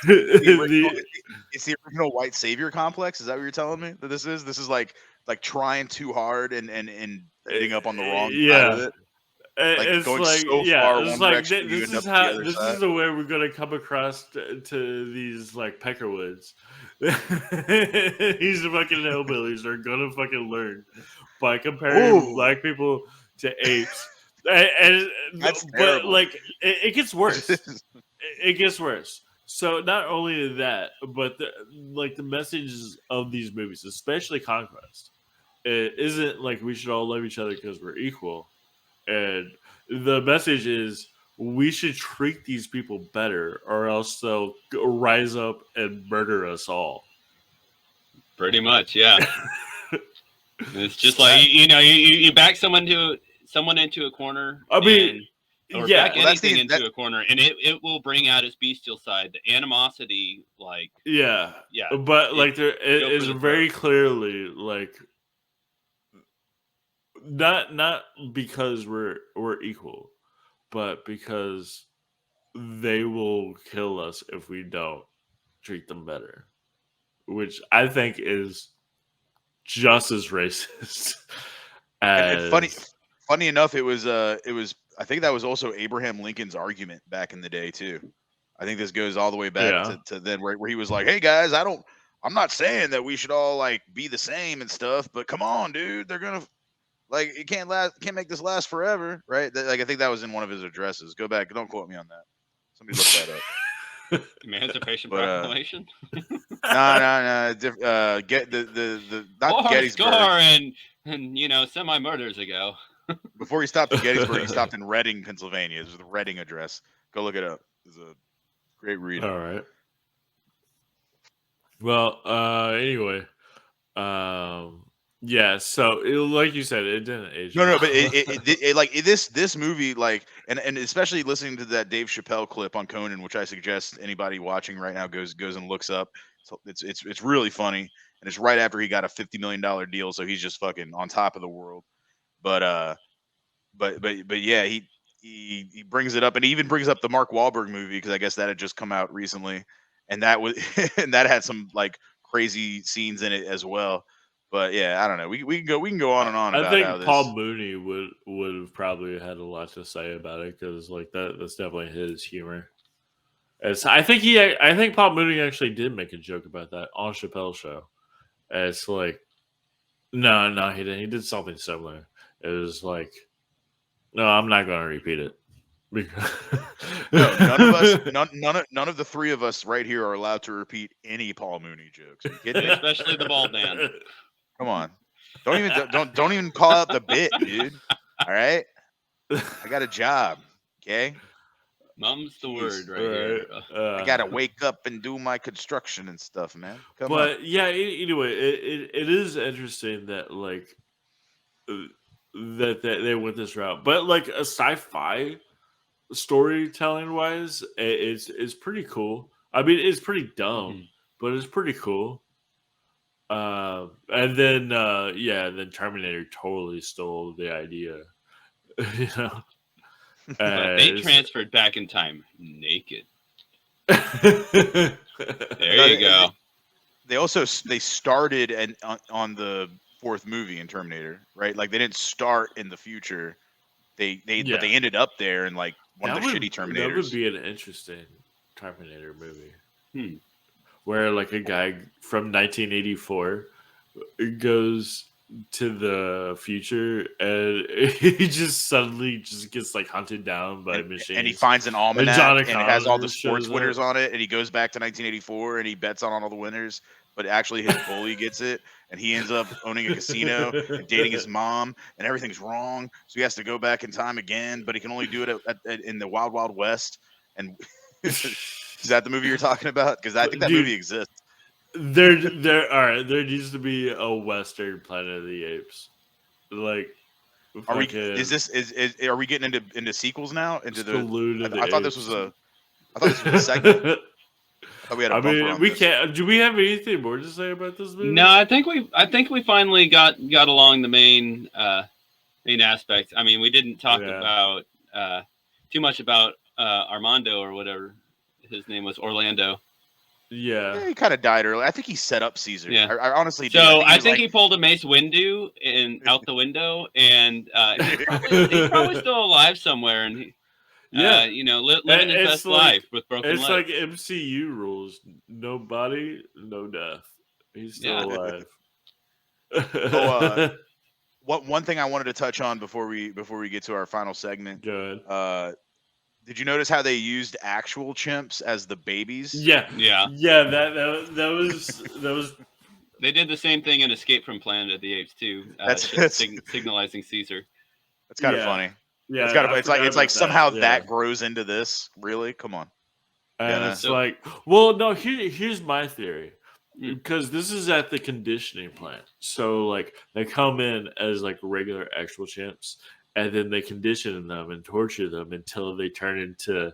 the, It's the original white savior complex. Is that what you're telling me that this is? This is like trying too hard and ending up on the wrong side of yeah, it. Like it's going like, so yeah, far it's one like direction, you this end up is the how other this side. is the way we're gonna come across to these like Peckerwoods. These fucking hillbillies are gonna fucking learn by comparing Ooh, black people to apes. And that's but terrible. like it gets worse. It gets worse. So not only that, but the messages of these movies, especially Conquest, it isn't like we should all love each other because we're equal. And the message is we should treat these people better, or else they'll rise up and murder us all. Pretty much, yeah. It's just like you back someone into a corner. I mean, Or yeah, back Well, that's anything into a corner, and it will bring out its bestial side, the animosity. Like, yeah, yeah, but like there it go for is the very throat. clearly like not because we're equal, but because they will kill us if we don't treat them better, which I think is just as racist and as funny enough, it was I think that was also Abraham Lincoln's argument back in the day too. I think this goes all the way back yeah. to then where he was like, "Hey guys, I'm not saying that we should all like be the same and stuff, but come on, dude, they're gonna like it can't make this last forever, right?" Like I think that was in one of his addresses. Go back, don't quote me on that. Somebody look that up. Emancipation But Proclamation. no, get the not Or Gettysburg. score and semi murders ago. Before he stopped at Gettysburg, he stopped in Reading, Pennsylvania. This is the Reading address. Go look it up. It's a great read. All right. Well, anyway, yeah. So, like you said, it didn't age. No, but well. this movie, like, and especially listening to that Dave Chappelle clip on Conan, which I suggest anybody watching right now goes and looks up. So it's really funny, and it's right after he got a $50 million deal, so he's just fucking on top of the world. But yeah, he brings it up, and he even brings up the Mark Wahlberg movie because I guess that had just come out recently, and that was and that had some like crazy scenes in it as well. But yeah, I don't know. We can go on and on I about how think Paul this. Mooney would have probably had a lot to say about it because like that's definitely his humor. I think Paul Mooney actually did make a joke about that on Chappelle's show. It's like no, he didn't. He did something similar. It was like no, I'm not going to repeat it. No, none of us, none of the three of us right here are allowed to repeat any Paul Mooney jokes. Are you kidding me? Especially the bald man. Come on, don't even call out the bit, dude. All right, I got a job. Okay, Mum's the Jeez. word right here. I gotta wake up and do my construction and stuff, man. Come on. But yeah, anyway, it is interesting that like that they went this route, but like a sci-fi storytelling wise, it's pretty cool. I mean, it's pretty dumb, but it's pretty cool. And then then Terminator totally stole the idea. You know, But they transferred back in time naked. there you go. They started on the fourth movie in Terminator, right? Like they didn't start in the future. But they ended up there in like one of the shitty Terminators. That would be an interesting Terminator movie. Where like a guy from 1984 goes to the future and he just suddenly just gets like hunted down by machines. And he finds an almanac and it has all the sports winners on it, and he goes back to 1984 and he bets on all the winners, but actually his bully gets it, and he ends up owning a casino and dating his mom, and everything's wrong, so he has to go back in time again, but he can only do it in the Wild Wild West. And is that the movie you're talking about? Because I think that movie exists. There needs to be a Western Planet of the Apes. Like, are we getting into sequels now? Into I thought this was a segment. I Oh, we had a I bumper mean, on we this. can't. Do we have anything more to say about this movie? No, I think we finally got along the main aspects. I mean, we didn't talk about too much about Armando or whatever his name was, Orlando. Yeah. He kind of died early. I think he set up Caesar. Yeah. I honestly do. So I think he pulled a Mace Windu out the window, and he's probably still alive somewhere, and he, Yeah. living his best life with broken It's legs. like MCU rules: no body, no death. He's still alive. One thing I wanted to touch on before we get to our final segment. Go ahead. Did you notice how they used actual chimps as the babies? Yeah. That was. They did the same thing in Escape from Planet of the Apes too. That's signalizing Caesar. That's kind of funny. Yeah, it's like somehow that. that grows into this. Really, come on. And it's like, well, no. Here's my theory, because this is at the conditioning plant. So like they come in as like regular actual chimps, and then they condition them and torture them until they turn into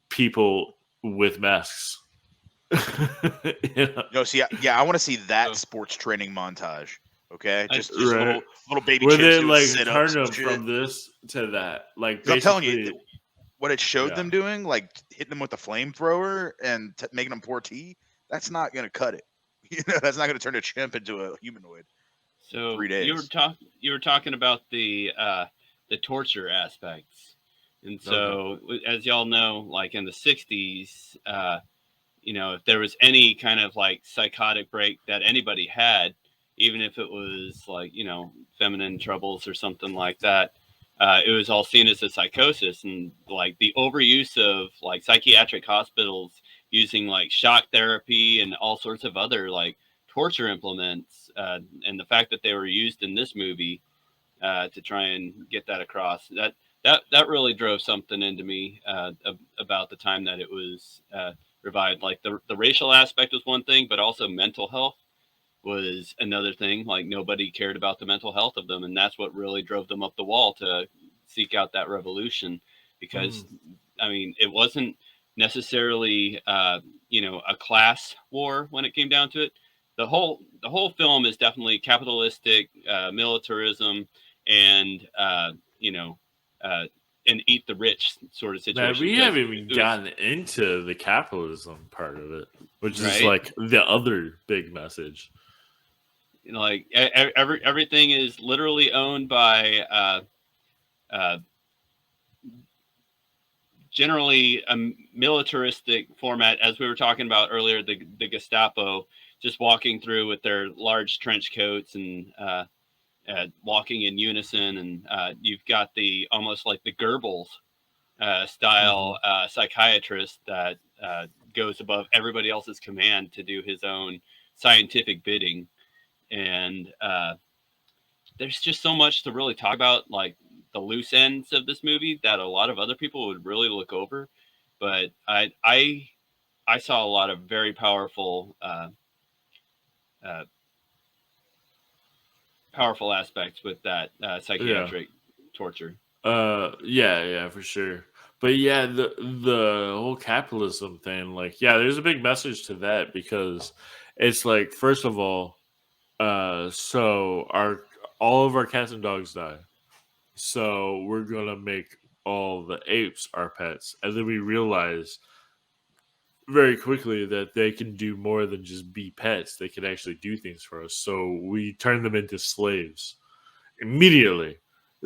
people with masks. No, see, I want to see that sports training montage. Okay, just right. little baby where chimps they doing like sit-ups turn and them shit. from this to that. Like I'm telling you, what it showed them doing, like hitting them with a flamethrower and making them pour tea. That's not gonna cut it. That's not gonna turn a chimp into a humanoid. So 3 days. You were talking about the torture aspects, and so as y'all know, like in the '60s, if there was any kind of like psychotic break that anybody had, even if it was like feminine troubles or something like that, it was all seen as a psychosis, and like the overuse of like psychiatric hospitals using like shock therapy and all sorts of other like torture implements, and the fact that they were used in this movie to try and get that across, that really drove something into me about the time that it was revived. Like the racial aspect was one thing, but also mental health was another thing. Like nobody cared about the mental health of them, and that's what really drove them up the wall to seek out that revolution. Because I mean, it wasn't necessarily a class war when it came down to it. The whole film is definitely capitalistic militarism and an eat the rich sort of situation. Man, we haven't even gotten into the capitalism part of it, which is like the other big message. Like everything is literally owned by generally a militaristic format, as we were talking about earlier. The Gestapo just walking through with their large trench coats and walking in unison, and you've got the almost like the Goebbels style psychiatrist that goes above everybody else's command to do his own scientific bidding. And there's just so much to really talk about, like the loose ends of this movie that a lot of other people would really look over. But I saw a lot of very powerful aspects with that psychiatric torture. Yeah, for sure. But yeah, the whole capitalism thing, like, yeah, there's a big message to that, because it's like, first of all, so all of our cats and dogs die, so we're gonna make all the apes our pets, and then we realize very quickly that they can do more than just be pets. They can actually do things for us, so we turn them into slaves immediately.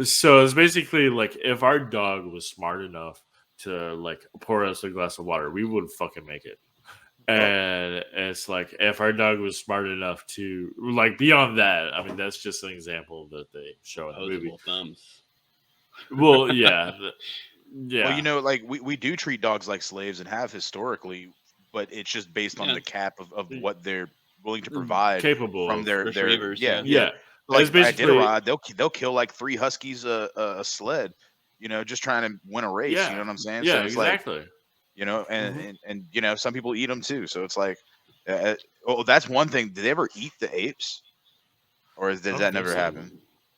So it's basically like, if our dog was smart enough to like pour us a glass of water, we would fucking make it. And it's like, if our dog was smart enough to, like, beyond that, I mean, that's just an example that they show in the movie. Thumbs. Well, yeah. Well, like we do treat dogs like slaves and have historically, but it's just based on the cap of what they're willing to provide, capable from their retrievers. Yeah. Like at Iditarod, they'll kill like 3 huskies a sled, just trying to win a race. Yeah. You know what I'm saying? Yeah, so it's exactly. Like, and some people eat them too. So it's like, that's one thing. Did they ever eat the apes, or does that never happen?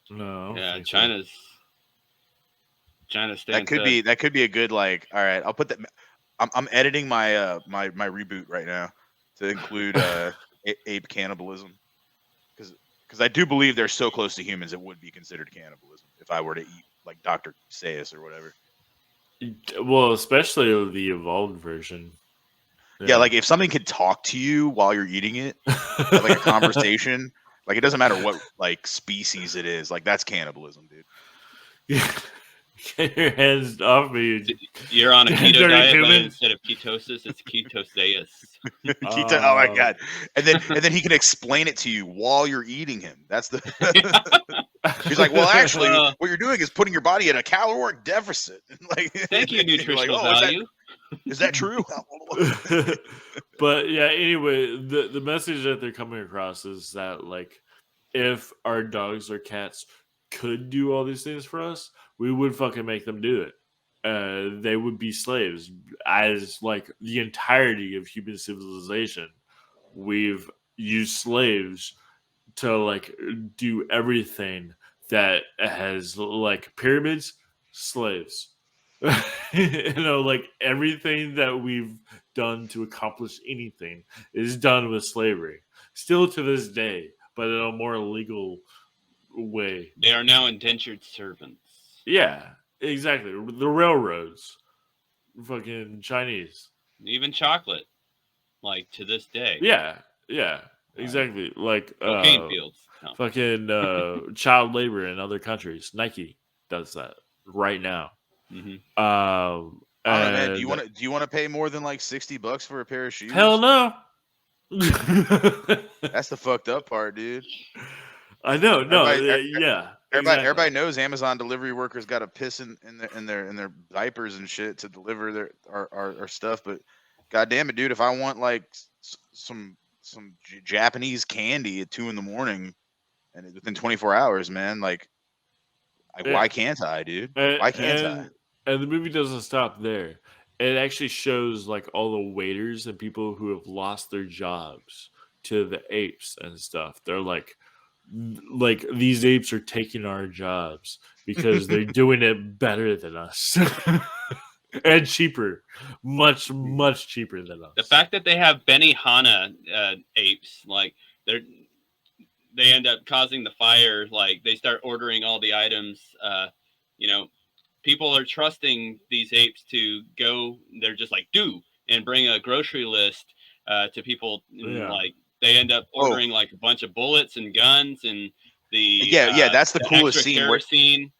No. Yeah, China stands. That could be a good, like, all right, I'll put that. I'm editing my my reboot right now to include ape cannibalism because I do believe they're so close to humans it would be considered cannibalism if I were to eat like Dr. Seuss or whatever. Well, especially the evolved version. Yeah, like if something could talk to you while you're eating it, have, like a conversation, like it doesn't matter what like species it is, like that's cannibalism, dude. Get your hands off me. You're on a keto Dirty diet, but human. instead of ketosis, it's ketoseus. Oh my god! And then he can explain it to you while you're eating him. That's the. He's like, well, actually, what you're doing is putting your body in a caloric deficit. Like, thank you, nutritional like, value. Is that true? But yeah, anyway, the message that they're coming across is that like if our dogs or cats could do all these things for us, we would fucking make them do it. They would be slaves. As like the entirety of human civilization, we've used slaves to like do everything that has like pyramids, slaves. You know, like everything that we've done to accomplish anything is done with slavery. Still to this day, but in a more legal way. They are now indentured servants. Yeah, exactly. The railroads, fucking Chinese. Even chocolate, like to this day. Yeah, exactly. Like Cocaine fields. No. fucking child labor in other countries. Nike does that right now. Mm-hmm. I don't know, man. Do you want to pay more than like $60 for a pair of shoes? Hell no. That's the fucked up part, dude. I know. No, yeah. Exactly. Everybody knows Amazon delivery workers got to piss in their diapers and shit to deliver our stuff. But god damn it, dude, if I want like some Japanese candy at 2 a.m. and within 24 hours, man, like why can't I, dude? Why can't I? And the movie doesn't stop there. It actually shows like all the waiters and people who have lost their jobs to the apes and stuff. They're like these apes are taking our jobs because they're doing it better than us. And cheaper. Much cheaper than us. The fact that they have Benihana apes, like they end up causing the fire, like they start ordering all the items, people are trusting these apes to go, they're just like, and bring a grocery list to people. Yeah. Like they end up ordering like a bunch of bullets and guns and that's the coolest scene. Kerosene.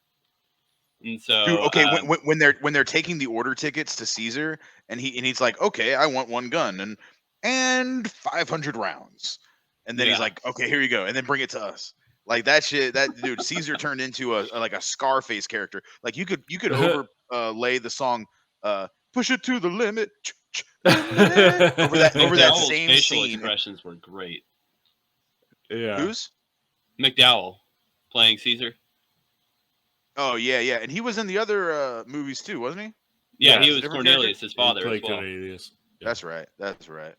And so, dude, okay, when they're taking the order tickets to Caesar, and he's like, okay, I want 1 gun and 500 rounds, and then he's like, okay, here you go, and then bring it to us. Like that shit, that dude, Caesar turned into a Scarface character. Like you could overlay the song "Push It to the Limit" over that same facial scene. Expressions were great. Yeah. Who's McDowell playing Caesar? Oh yeah, and he was in the other movies too, wasn't he? Yeah, he was Cornelius, his father as well. Cornelius. Yeah. That's right.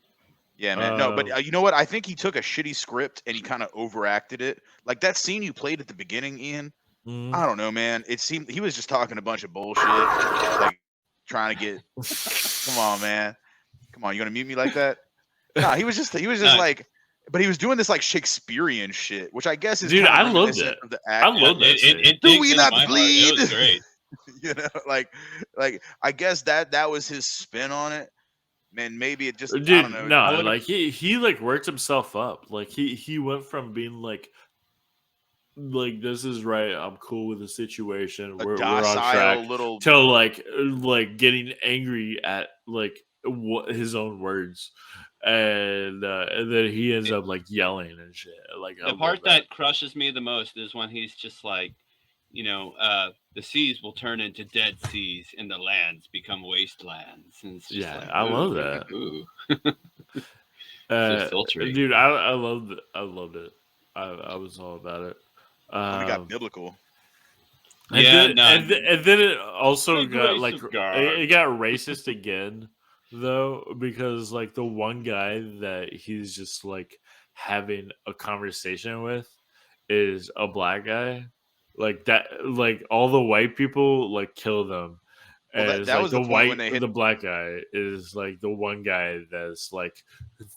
Yeah, man. No, but you know what? I think he took a shitty script and he kind of overacted it. Like that scene you played at the beginning, Ian. Mm-hmm. I don't know, man. It seemed he was just talking a bunch of bullshit, like trying to get. Come on, man. Come on, you gonna mute me like that? No, he was just like, but he was doing this like Shakespearean shit, which I guess is. Dude, I loved it. I loved it. Do we not bleed? It was great. You know, like I guess that was his spin on it. Man, maybe it just. Dude, I don't know. no, like he like worked himself up. Like he went from being like this is right. I'm cool with the situation. We're on track. To like getting angry at like his own words, and then he ends up like yelling and shit. Like the part that crushes me the most is when he's just like, the seas will turn into dead seas and the lands become wastelands. And it's just I love that. Ooh. Dude, I loved it. I was all about it. We got biblical. And then it also got like it got racist again though, because like the one guy that he's just like having a conversation with is a black guy. Like that, like all the white people like kill them, And Well, it's that like was the the point when they hit. the black guy is like the one guy that's like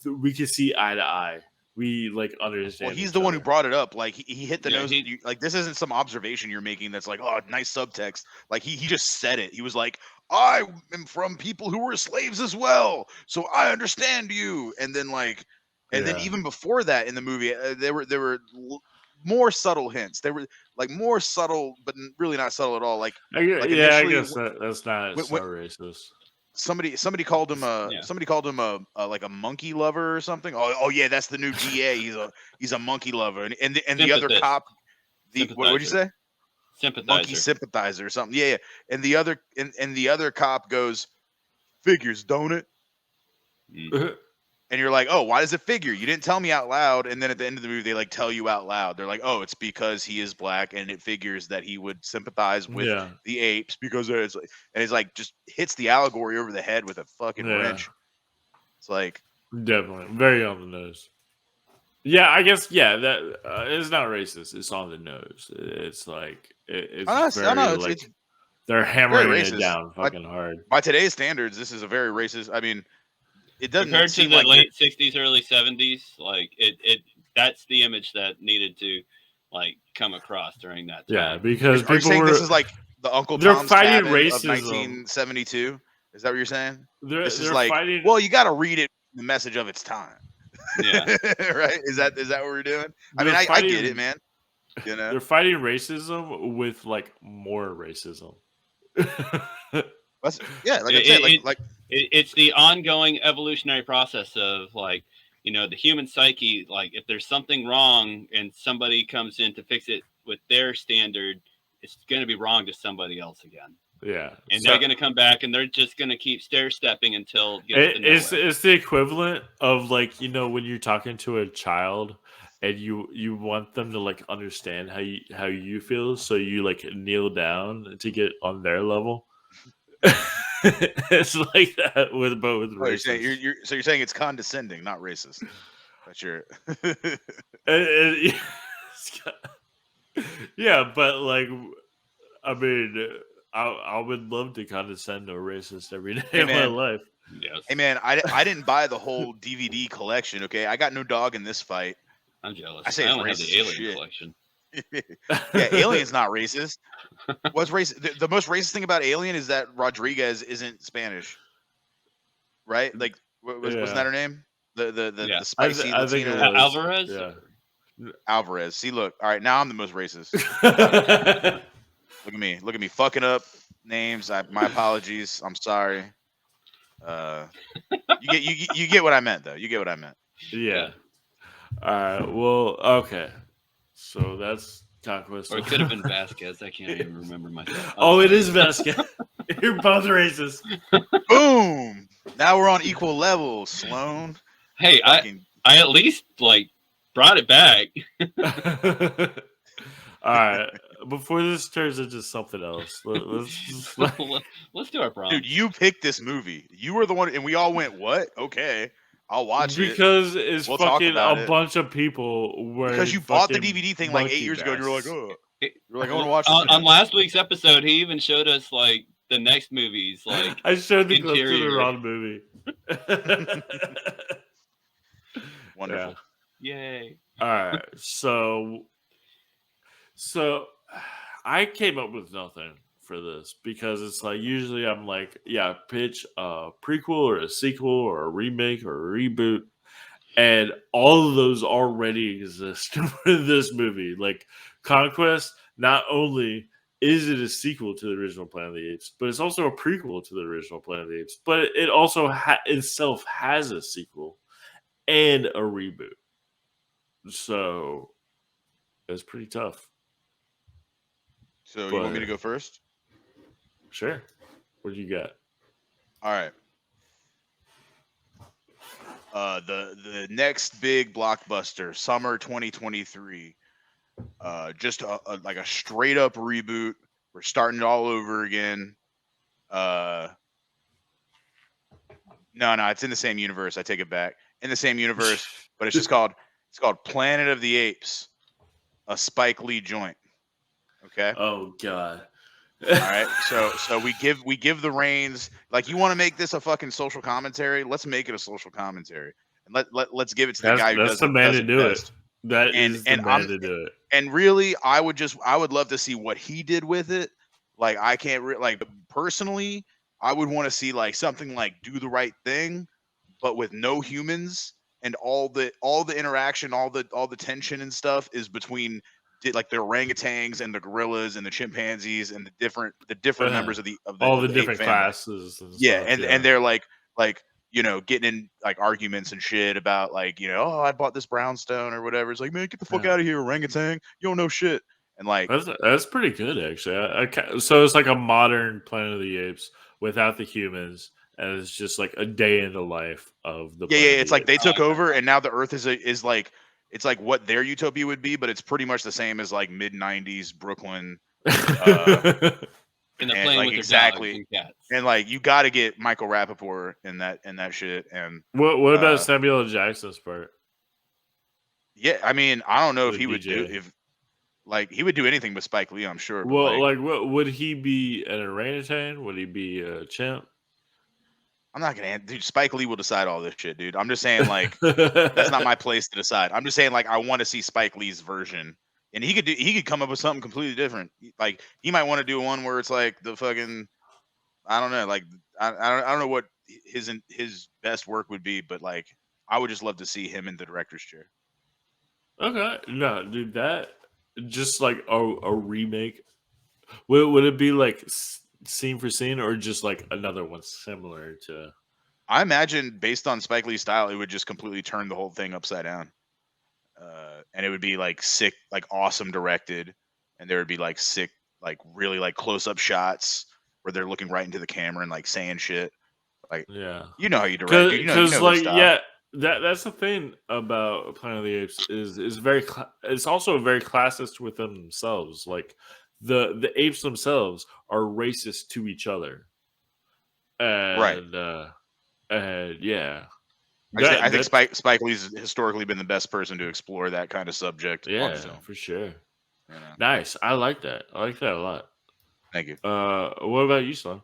we can see eye to eye. We like understand. Well, he's each the one who other. brought it up. Like he hit the Yeah, nose. Like this isn't some observation you're making that's like, oh, nice subtext. Like he just said it. He was like, I am from people who were slaves as well, so I understand you. And then then Yeah. even before that in the movie, there were more subtle hints. They were like more subtle, but really not subtle at all. Like I initially, guess that's not so when racist. somebody called him Yeah. a like a monkey lover or something. Oh yeah, that's the new DA. He's a monkey lover. And the other Sympathist. cop, what'd you say? Monkey Sympathizer. sympathizer or something. Yeah. And the other cop goes, figures, don't it? And you're like, oh, why does it figure? You didn't tell me out loud. And then at the end of the movie, they like tell you out loud. They're like, oh, it's because he is black, and it figures that he would sympathize with Yeah. the apes because it's like, and it's like just hits the allegory over the head with a fucking Yeah. wrench. It's like Definitely very on the nose. Yeah, I guess that it's not racist. It's on the nose. It's like it's I know, very it's they're hammering very it racist. down fucking hard. by today's standards, this is a very racist. I mean, it doesn't Compared to seem the like late '60s, early '70s, like it that's the image that needed to like come across during that time. Yeah, because Are you people saying were this is like the Uncle they're Tom's fighting Cabin racism. of 1972? Is that what you're saying? This is they're like, fighting. well, you got to read it the message of its time. Yeah. Right? Is that what we're doing? I mean, they're I fighting- get it, man. You know, They're fighting racism with like more racism. yeah, like I said, It's the ongoing evolutionary process of like, you know, the human psyche. Like, if there's something wrong and somebody comes in to fix it with their standard, it's going to be wrong to somebody else again. Yeah, And they're going to come back and they're just going to keep stair stepping until it gets to nowhere. it's the equivalent of like, you know, when you're talking to a child and you want them to like understand how you feel, so you like kneel down to get on their level. It's like that with racism. you're saying it's condescending, not racist. That's your yeah, but like, I mean, I would love to condescend to a racist every day of my life. Yes. Hey man, I didn't buy the whole DVD collection. Okay, I got no dog in this fight. I'm jealous. I say I it's only have racist the Alien shit. collection. Yeah, Alien's not racist. What's racist? The most racist thing about Alien is that Rodriguez isn't Spanish, right? Like, wasn't that her name? The spicy I think it Latina was. Alvarez. Yeah. Alvarez. See, look. All right, now I'm the most racist. Look at me fucking up names. My apologies. I'm sorry. You get what I meant though. You get what I meant. Yeah. All right. Well, okay. So that's Conquest. Or it could have been Vasquez. I can't even remember myself. Oh, it is Vasquez. You're both racist. Boom. Now we're on equal levels, Sloan. Hey, I at least like brought it back. All right. Before this turns into something else, let's do our prom. Dude, you picked this movie. You were the one, and we all went, "What? Okay, I'll watch it." Because it's We'll fucking talk a it. bunch of people wearing. Because you bought the fucking DVD thing like 8 years ago, and you were like, monkey "Oh, you're like, I want to watch this." On last week's episode, he even showed us like the next movies. Like, I showed the clip to the interior. wrong movie. Wonderful. Yeah. yay! All right, so I came up with nothing for this because it's like usually I'm like, yeah, pitch a prequel or a sequel or a remake or a reboot, and all of those already exist for this movie. Like Conquest, not only is it a sequel to the original Planet of the Apes, but it's also a prequel to the original Planet of the Apes. But it also itself has a sequel and a reboot. So it's pretty tough. So you want me to go first? Sure. What do you got? All right. The next big blockbuster, summer 2023. Just like a straight up reboot. We're starting it all over again. No, it's in the same universe. I take it back. In the same universe, but it's called Planet of the Apes, a Spike Lee joint. Okay. Oh God. All right, so we give the reins. Like, you want to make this a fucking social commentary? Let's make it a social commentary, and let's give it to the guy who That's does the man does to it do it. best. That And is the man to do it. and really, I would love to see what he did with it. Like, I can't like, personally, I would want to see like something like Do the Right Thing, but with no humans, and all the interaction, all the tension and stuff is between like the orangutans and the gorillas and the chimpanzees and the different members of the All the ape different family. classes and Yeah, stuff. and they're like getting in like arguments and shit about like, oh, I bought this brownstone or whatever. It's like, man, get the fuck out of here, orangutan. You don't know shit. And like, that's pretty good actually. So it's like a modern Planet of the Apes without the humans, and it's just like a day in the life of the. yeah, Planet of it's the like they Apes. took over, and now the Earth is like, it's like what their utopia would be, but it's pretty much the same as like mid-90s Brooklyn. And they're and playing like with their exactly, dogs and cats. and like you got to get Michael Rappaport in that shit. And what about Samuel L. Jackson's part? yeah, I mean, I don't know if With he would do DJ. if like he would do anything with Spike Lee, I'm sure. But Well, like, what would he be, an orangutan? Would he be a chimp? I'm not gonna, dude. Spike Lee will decide all this shit, dude. I'm just saying, like, that's not my place to decide. I'm just saying, like, I want to see Spike Lee's version, and he could come up with something completely different. Like, he might want to do one where it's like the fucking, I don't know, like, I don't know what his best work would be, but like, I would just love to see him in the director's chair. Okay, no, dude, that just like a remake. Would it be like scene for scene, or just like another one similar to? I imagine, based on Spike Lee's style, it would just completely turn the whole thing upside down, and it would be like sick, like awesome directed, and there would be like sick, like really like close up shots where they're looking right into the camera and like saying shit. Like, Yeah, you know how you direct, dude. You know their like, style. yeah, that's the thing about Planet of the Apes is very. It's also very classist within themselves. Like the apes themselves are racist to each other, Right. and yeah, I think Spike Lee's historically been the best person to explore that kind of subject on film. for sure. You know? Nice, I like that. I like that a lot. Thank you. What about you, Sloan?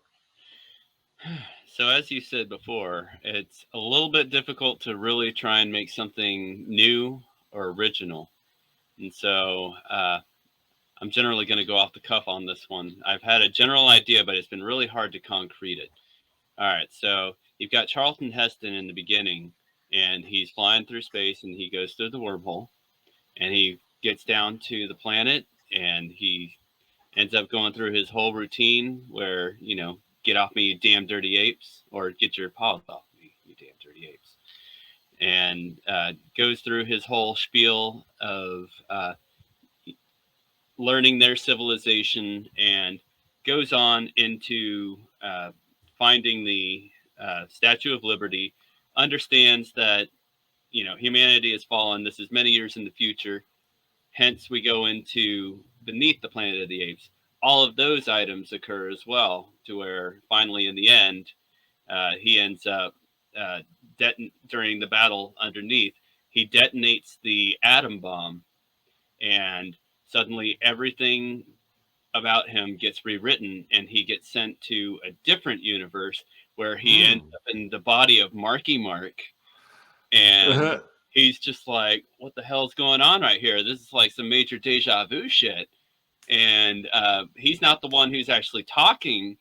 So as you said before, it's a little bit difficult to really try and make something new or original. And so I'm generally going to go off the cuff on this one. I've had a general idea, but it's been really hard to concrete it. All right, so you've got Charlton Heston in the beginning, and he's flying through space, and he goes through the wormhole, and he gets down to the planet, and he ends up going through his whole routine where, get off me, you damn dirty apes, or get your paws off me, you damn dirty apes. And goes through his whole spiel of learning their civilization, and goes on into finding the Statue of Liberty, understands that, humanity has fallen. This is many years in the future. Hence, we go into Beneath the Planet of the Apes. All of those items occur as well, to where finally in the end, he ends up during the battle underneath, he detonates the atom bomb, and suddenly everything about him gets rewritten, and he gets sent to a different universe where he ends up in the body of Marky Mark, and he's just like, what the hell's going on right here? This is like some major deja vu shit. And he's not the one who's actually talking,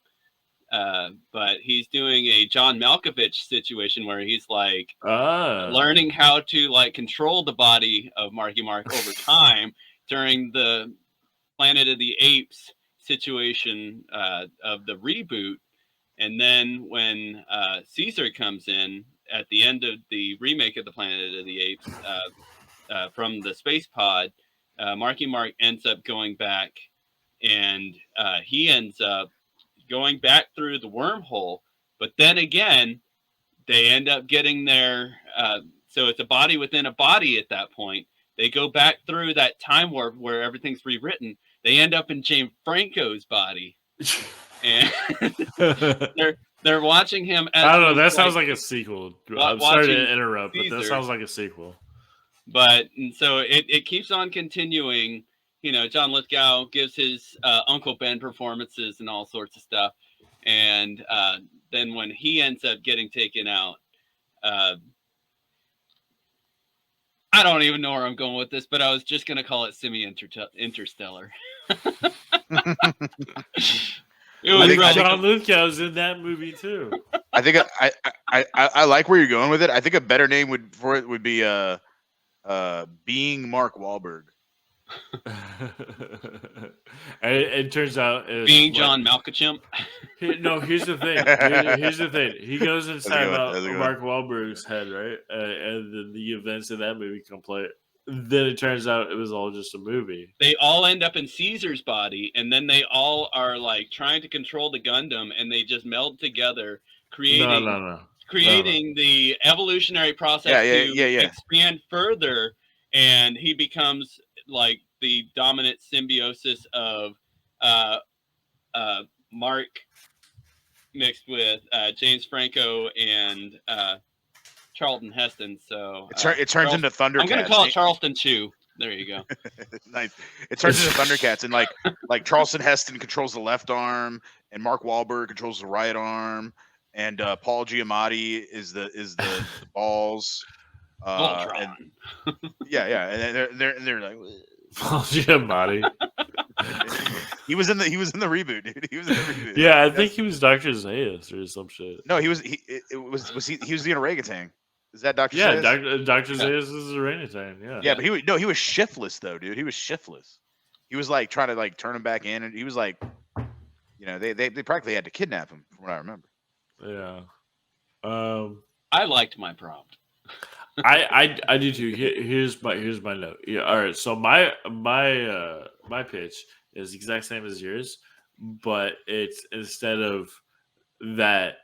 but he's doing a John Malkovich situation where he's like learning how to like control the body of Marky Mark over time during the Planet of the Apes situation of the reboot. And then when Caesar comes in at the end of the remake of the Planet of the Apes from the space pod, Marky Mark ends up going back, and he ends up going back through the wormhole. But then again, they end up getting their so it's a body within a body at that point. They go back through that time warp where everything's rewritten. They end up in James Franco's body, and they're watching him. As I don't know. That sounds like a sequel. I'm sorry to interrupt, Caesar. but that sounds like a sequel. But and so it keeps on continuing, John Lithgow gives his Uncle Ben performances and all sorts of stuff. And then when he ends up getting taken out, I don't even know where I'm going with this, but I was just going to call it semi-interstellar. John Lithgow's in that movie too. I think I like where you're going with it. I think a better name would be Being Mark Wahlberg. And it turns out Being John Malkovich. No, here's the thing. Here's the thing. He goes inside Mark Wahlberg's head, right? And then the events in that movie come play. Then it turns out it was all just a movie. They all end up in Caesar's body, and then they all are like trying to control the Gundam, and they just meld together, creating the evolutionary process to expand further, and he becomes like the dominant symbiosis of Mark mixed with James Franco and Charlton Heston. So it turns into Thundercats. I'm going to call it Charleston Chew. There you go. Nice. It turns into Thundercats, and like Charlton Heston controls the left arm, and Mark Wahlberg controls the right arm, and Paul Giamatti is the balls. And they're like Paul Giamatti. he was in the reboot, dude. He was in the reboot. Yeah, I think he was Dr. Zayas or some shit. No, he was the orangutan. Is that Dr. Yeah, Zayas? Dr. Zayas is the orangutan. Yeah. Yeah, but he was shiftless though, dude. He was shiftless. He was like trying to like turn him back in, and he was like, they practically had to kidnap him, from what I remember. Yeah. I liked my prompt. I do too. Here's my note. Yeah. All right. So my pitch is the exact same as yours, but it's instead of that,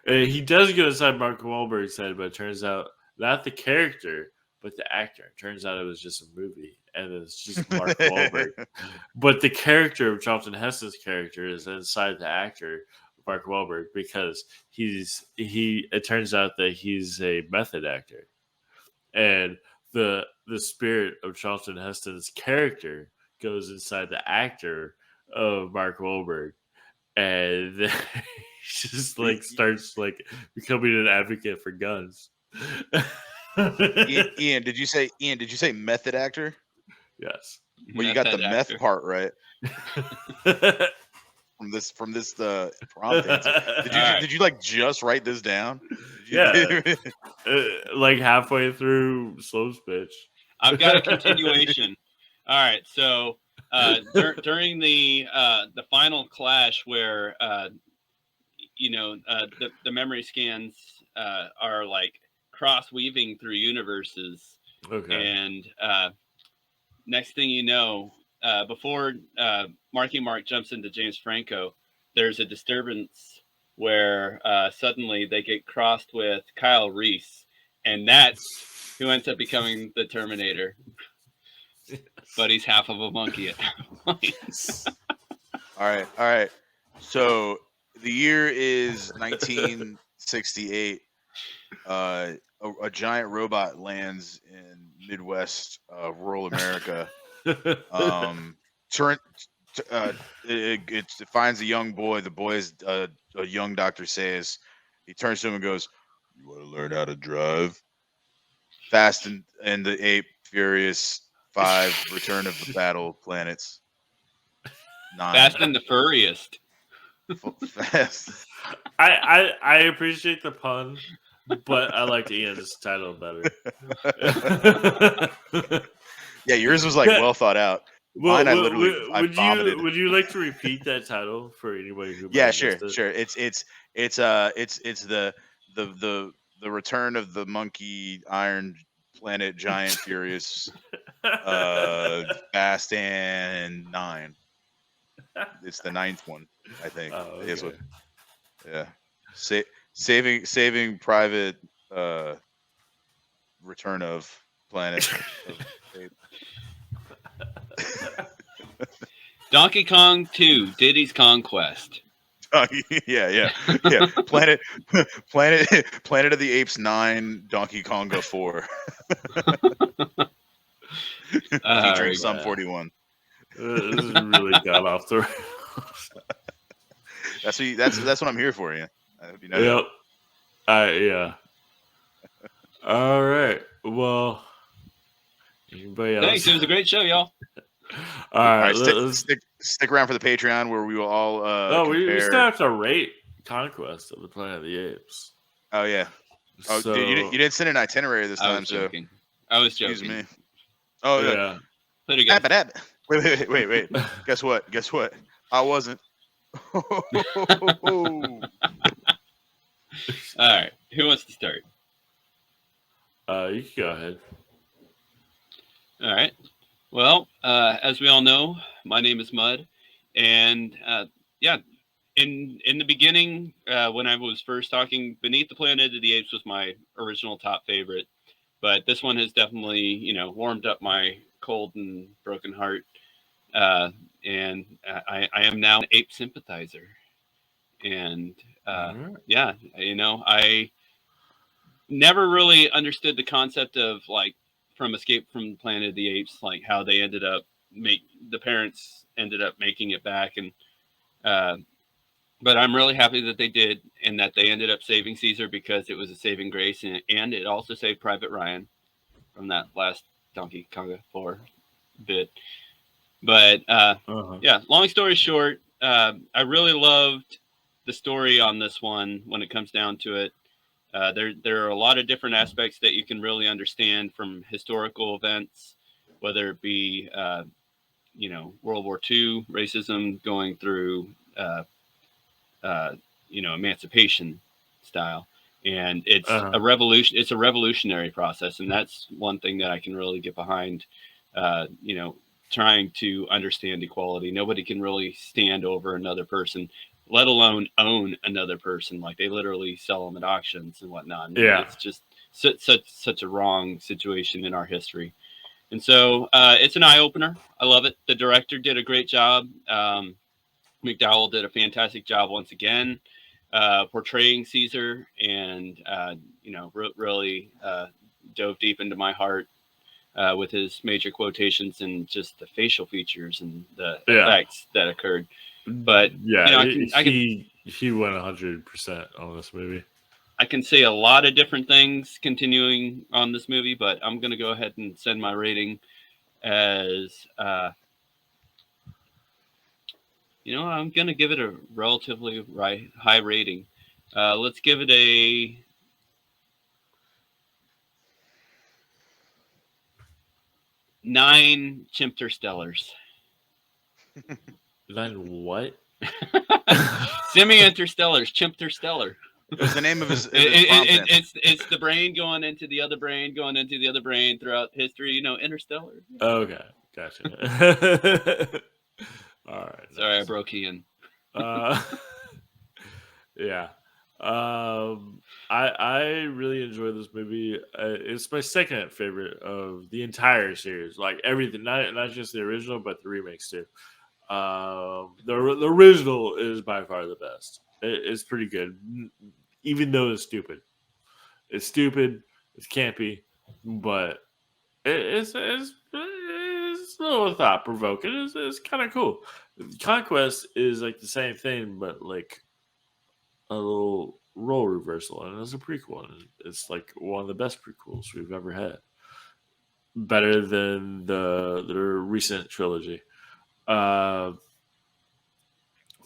he does go inside Mark Wahlberg's head, but it turns out not the character, but the actor. It turns out it was just a movie, and it's just Mark Wahlberg. But the character of Charlton Heston's character is inside the actor, Mark Wahlberg, because it turns out that he's a method actor, and the spirit of Charlton Heston's character goes inside the actor of Mark Wahlberg, and he just like starts like becoming an advocate for guns. Ian, did you say method actor? Yes. Well, you got the meth part right. From this prompt answer. Did you like just write this down? Yeah. Like halfway through Sloan's pitch. I've got a continuation. All right, so during the final clash where the memory scans are like cross weaving through universes. Okay. And next thing you know, before Marky Mark jumps into James Franco, there's a disturbance where suddenly they get crossed with Kyle Reese, and that's who ends up becoming the Terminator. Yes. But he's half of a monkey at that point. All right. So the year is 1968. A giant robot lands in Midwest rural America. It finds a young boy. The boy is a young Dr. Sayers. He turns to him and goes, "You want to learn how to drive?" Fast and the Ape, Furious 5, Return of the Battle Planets 9. Fast and the Furriest. Fast. I appreciate the pun, but I like Ian's title better. Yeah, yours was like well thought out. Mine, would you like to repeat that title for anybody who? Yeah, sure. It's the Return of the Monkey Iron Planet Giant Furious Fast and 9. It's the 9th one, I think. Oh, okay. Is what, yeah. Saving Private Return of Planet of Donkey Kong 2, Diddy's Conquest. Yeah. Planet of the Apes 9, Donkey Konga 4. Featuring right. Sum 41. This is really got off the That's what I'm here for. Yeah. You know Yep. Yeah. All right. Well, anybody else? Thanks. It was a great show, y'all. All All right. right, stick around for the Patreon where we will all Oh, we compare. still have to rate Conquest of the Planet of the Apes. Oh yeah. Oh, so, dude, you didn't send an itinerary this I time, was so joking. I was joking. excuse me. Oh yeah. yeah. Put it again. Wait. Guess what? I wasn't. All right. Who wants to start? You can go ahead. All right. Well, as we all know, my name is Mud, and yeah, in the beginning, when I was first talking, Beneath the Planet of the Apes was my original top favorite, but this one has definitely, warmed up my cold and broken heart, and I am now an ape sympathizer, and Alright. yeah, I never really understood the concept of like from Escape from Planet of the Apes, like how they ended up the parents ended up making it back, and but I'm really happy that they did, and that they ended up saving Caesar because it was a saving grace, and it also saved Private Ryan from that last Donkey Konga 4 bit. But yeah, long story short, I really loved the story on this one when it comes down to it. There are a lot of different aspects that you can really understand from historical events, whether it be World War II, racism going through emancipation style, and it's a revolution. It's a revolutionary process, and that's one thing that I can really get behind. Trying to understand equality. Nobody can really stand over another person, let alone own another person. Like they literally sell them at auctions and whatnot. And Yeah. it's just such a wrong situation in our history. And so it's an eye opener. I love it. The director did a great job. McDowell did a fantastic job once again portraying Caesar, and really dove deep into my heart with his major quotations and just the facial features and the effects that occurred. But yeah, he went 100% on this movie. I can say a lot of different things continuing on this movie, but I'm going to go ahead and send my rating as I'm going to give it a relatively high rating. Let's give it a 9 Chimterstellars. 9 what? Semi-interstellars, Chimterstellar. What's the name of his it's the brain going into the other brain, going into the other brain throughout history. Interstellar. Okay, gotcha. All right. Sorry, I broke Ian. Yeah. I really enjoy this movie. It's my second favorite of the entire series. Like everything, not just the original, but the remakes too. The original is by far the best. It's pretty good, even though it's stupid. It's stupid. It's campy, but it's a little thought provoking. It's kind of cool. Conquest is like the same thing, but like a little role reversal, and it's a prequel, and it's like one of the best prequels we've ever had. Better than the recent trilogy, but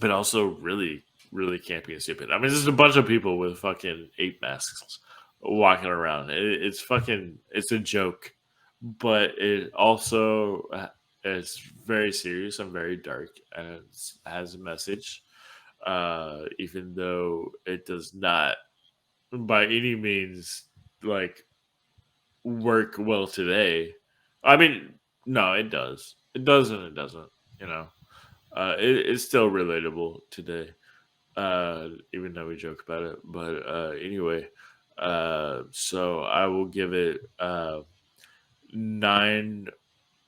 also really, really campy and stupid. I mean, there's a bunch of people with fucking ape masks walking around. It's a joke, but it also is very serious and very dark, and it has a message. Even though it does not by any means like work well today. I mean, no, it does. It does and it doesn't. It's still relatable today, even though we joke about it. But anyway, so I will give it 9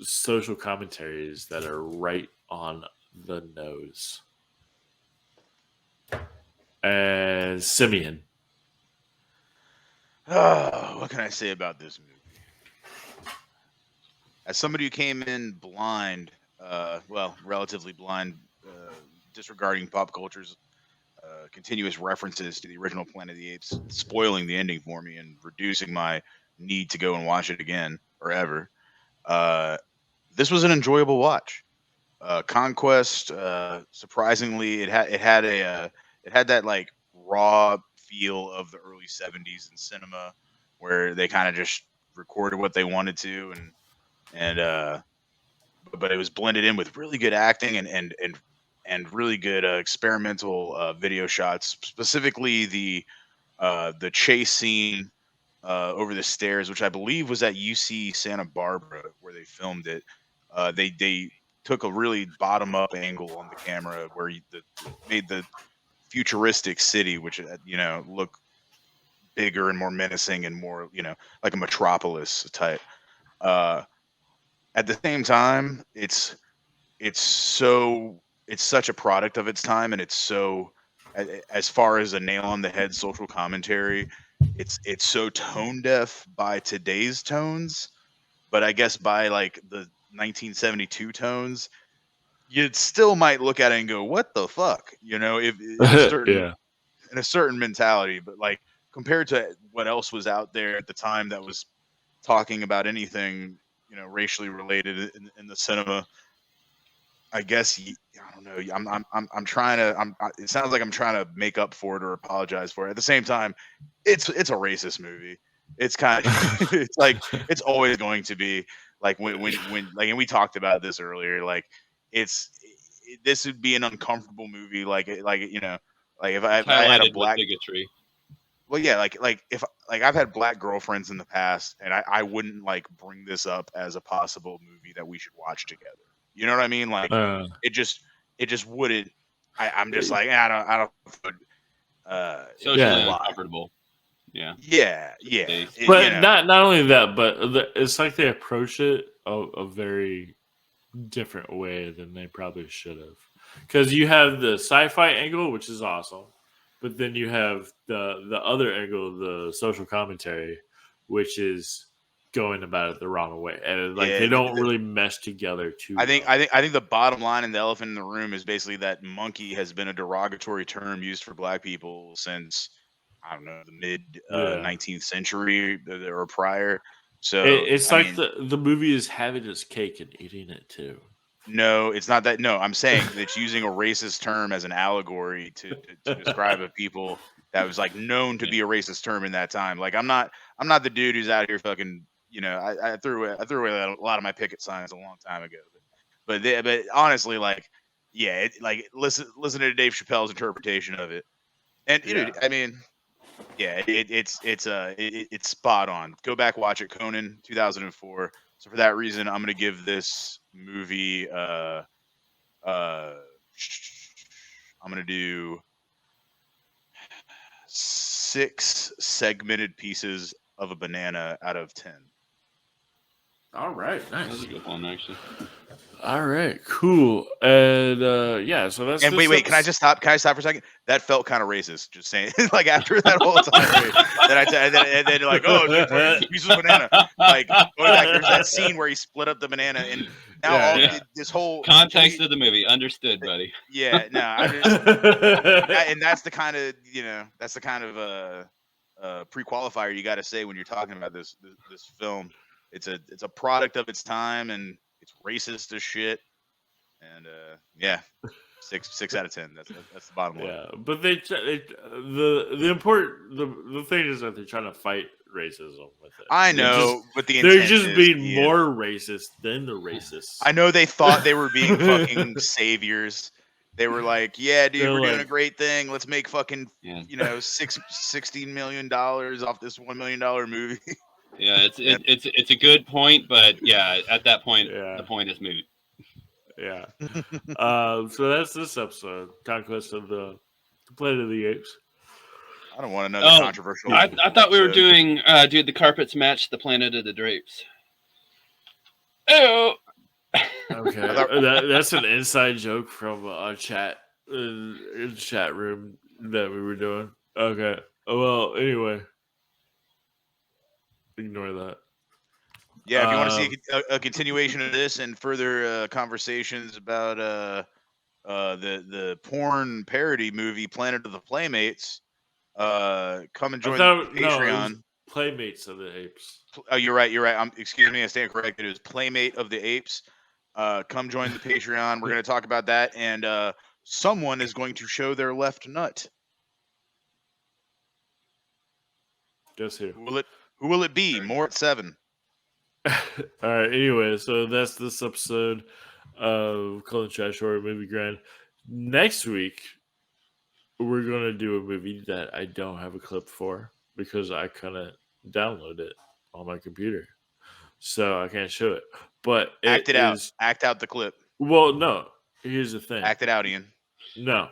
social commentaries that are right on the nose. And Simeon. What can I say about this movie? as somebody who came in blind, well, relatively blind, disregarding pop culture's continuous references to the original Planet of the Apes, spoiling the ending for me and reducing my need to go and watch it again or ever. This was an enjoyable watch. Conquest, surprisingly, it had that like raw feel of the early '70s in cinema, where they kind of just recorded what they wanted to, and but it was blended in with really good acting and really good experimental video shots, specifically the chase scene over the stairs, which I believe was at UC Santa Barbara where they filmed it. They took a really bottom up angle on the camera where made the futuristic city, which look bigger and more menacing and more like a metropolis type. Uh, at the same time, it's such a product of its time, and it's so as far as a nail on the head social commentary, it's so tone deaf by today's tones, but I guess by like the 1972 tones, you still might look at it and go, "What the fuck?" If Yeah. in a certain mentality, but like compared to what else was out there at the time that was talking about anything racially related in the cinema. I guess I don't know. I'm trying to. It sounds like I'm trying to make up for it or apologize for it. At the same time, it's a racist movie. It's kind of it's like it's always going to be like when like, and we talked about this earlier. Like this would be an uncomfortable movie. Like like if I had a Highlighted with black. bigotry. Well, yeah, like if like I've had black girlfriends in the past, and I wouldn't like bring this up as a possible movie that we should watch together. You know what I mean? Like Uh, it just wouldn't. I'm just like I don't. Socially Yeah. uncomfortable. Yeah. Yeah. Taste. but not only that, but it's like they approach it a very different way than they probably should have. Because you have the sci-fi angle, which is awesome, but then you have the other angle, the social commentary, which is going about it the wrong way, and like Yeah, they don't really mesh together too I think well. I think the bottom line and the elephant in the room is basically that monkey has been a derogatory term used for black people since I don't know the mid Yeah. 19th century or prior. So It's I like mean, the movie is having its cake and eating it too. no, it's not that. No, I'm saying that it's using a racist term as an allegory to describe a people that was like known to Yeah. be a racist term in that time. Like I'm not the dude who's out here fucking. I threw away a lot of my picket signs a long time ago. But honestly, like yeah, like listen to Dave Chappelle's interpretation of it, and Yeah. I mean. Yeah, it's spot on. Go back, watch it, Conan, 2004. So for that reason, I'm gonna give this movie uh I'm gonna do 6 segmented pieces of a banana out of 10. All right, That was nice. a good one, actually. All right, cool. And yeah, so that's And this wait, can I just stop? Can I stop for a second? That felt kind of racist. Just saying, like after that whole tirade, and then like, oh, just piece of banana. Like going back, there's that scene where he split up the banana, and now Yeah. this whole Context of the movie. Understood, buddy. yeah, no, I just and that's the kind of pre-qualifier you got to say when you're talking about this film. It's a product of its time, and it's racist as shit. And yeah, 6 out of 10. That's the bottom line. Yeah, but the thing is that they're trying to fight racism with it. I They're know, but the they're intent just is being the more racist than the racists. I know they thought they were being fucking saviors. They were like, "Yeah, dude, They're we're doing like- a great thing. Let's make fucking Yeah. $16 million off this $1 million movie." Yeah, it's a good point, but yeah, at that point, Yeah. the point is moot. Yeah. So that's this episode, Conquest of the Planet of the Apes. I don't want another controversial. I thought we were episode. doing "Did the Carpets Match the Planet of the Drapes?" Oh, Okay, that's an inside joke from a chat in the chat room that we were doing. Okay. Well, anyway, ignore that. Yeah, if you want to see a continuation of this and further conversations about the porn parody movie Planet of the Playmates, come and I join thought the no, it was Patreon. Playmates of the Apes. Oh, you're right. You're right. Excuse me, I stand corrected. It was Playmate of the Apes. Come join the Patreon. We're going to talk about that, and someone is going to show their left nut. Guess who? Who will it be? More at 7. All right. Anyway, so that's this episode of Colin Chat Short Movie Grand. Next week, we're gonna do a movie that I don't have a clip for because I couldn't download it on my computer, so I can't show it. But Act it out. is Act out the clip. well, no. Here's the thing. Act it out, Ian. No.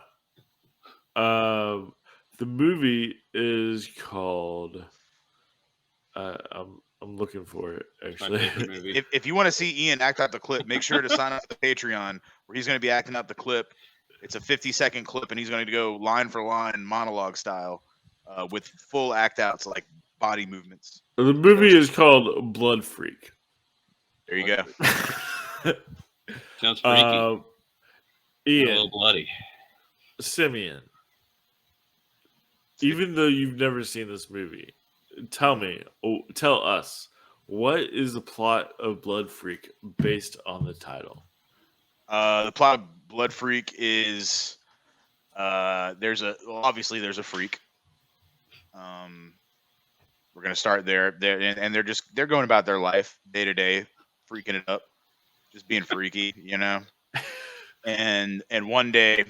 The movie is called. I'm looking for it My actually. favorite movie. If you want to see Ian act out the clip, make sure to sign up for the Patreon where he's going to be acting out the clip. It's a 50-second clip, and he's going to go line for line, monologue style, with full act outs like body movements. The movie is called Blood Freak. There you go. Sounds freaky. A Ian, little bloody. Simeon, even though you've never seen this movie, tell us, what is the plot of Blood Freak based on the title? The plot of Blood Freak is obviously there's a freak. We're gonna start there. And they're going about their life day to day, freaking it up, just being freaky, you know. And one day,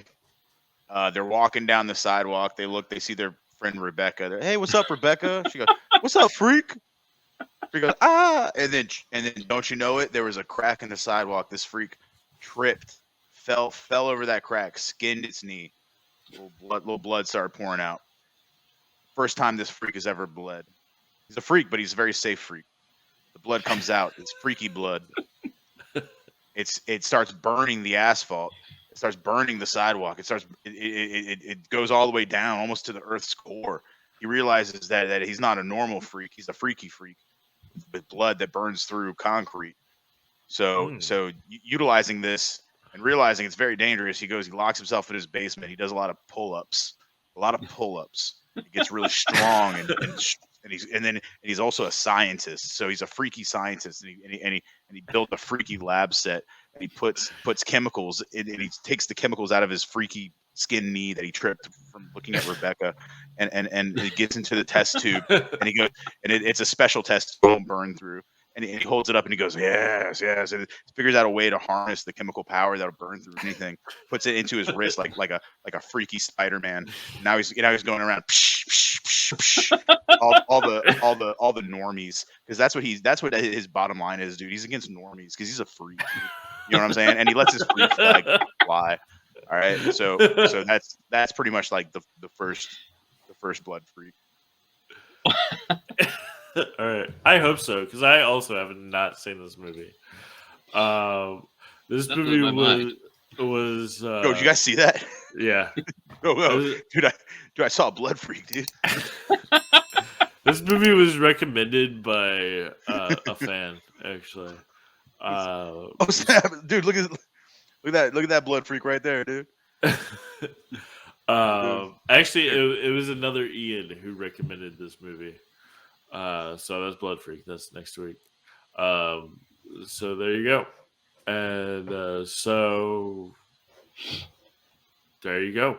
they're walking down the sidewalk. They see their friend Rebecca. They're, hey, what's up, Rebecca? She goes, what's up, freak? She goes, ah, and then don't you know it? There was a crack in the sidewalk. This freak tripped, fell over that crack, skinned its knee. Little blood started pouring out. First time this freak has ever bled. He's a freak, but he's a very safe freak. The blood comes out. It's freaky blood. It starts burning the asphalt. It starts burning the sidewalk. It goes all the way down, almost to the earth's core. He realizes that he's not a normal freak. He's a freaky freak with blood that burns through concrete. So utilizing this and realizing it's very dangerous, he locks himself in his basement. He does a lot of pull-ups. He gets really strong and he's also a scientist. So he's a freaky scientist, and he built a freaky lab set, and he puts chemicals and he takes the chemicals out of his freaky skin knee that he tripped from looking at Rebecca, and he gets into the test tube, and he goes, and it's a special test, it won't burn through. And he holds it up and he goes, yes. And it figures out a way to harness the chemical power that'll burn through anything. Puts it into his wrist like a freaky Spider-Man. Now he's going around psh, psh, psh, psh, all the normies, because that's what his bottom line is, dude. He's against normies because he's a freak. Dude. You know what I'm saying? And he lets his freak flag fly. All right, so that's pretty much like the first Blood Freak. All right, I hope so, because I also have not seen this movie. This movie was. Yo, did you guys see that? Yeah. Dude, I saw a Blood Freak, dude. This movie was recommended by a fan, actually. Oh snap, dude! Look at that Blood Freak right there, dude. Actually, it was another Ian who recommended this movie. So that's Blood Freak. That's next week. So there you go. And so there you go.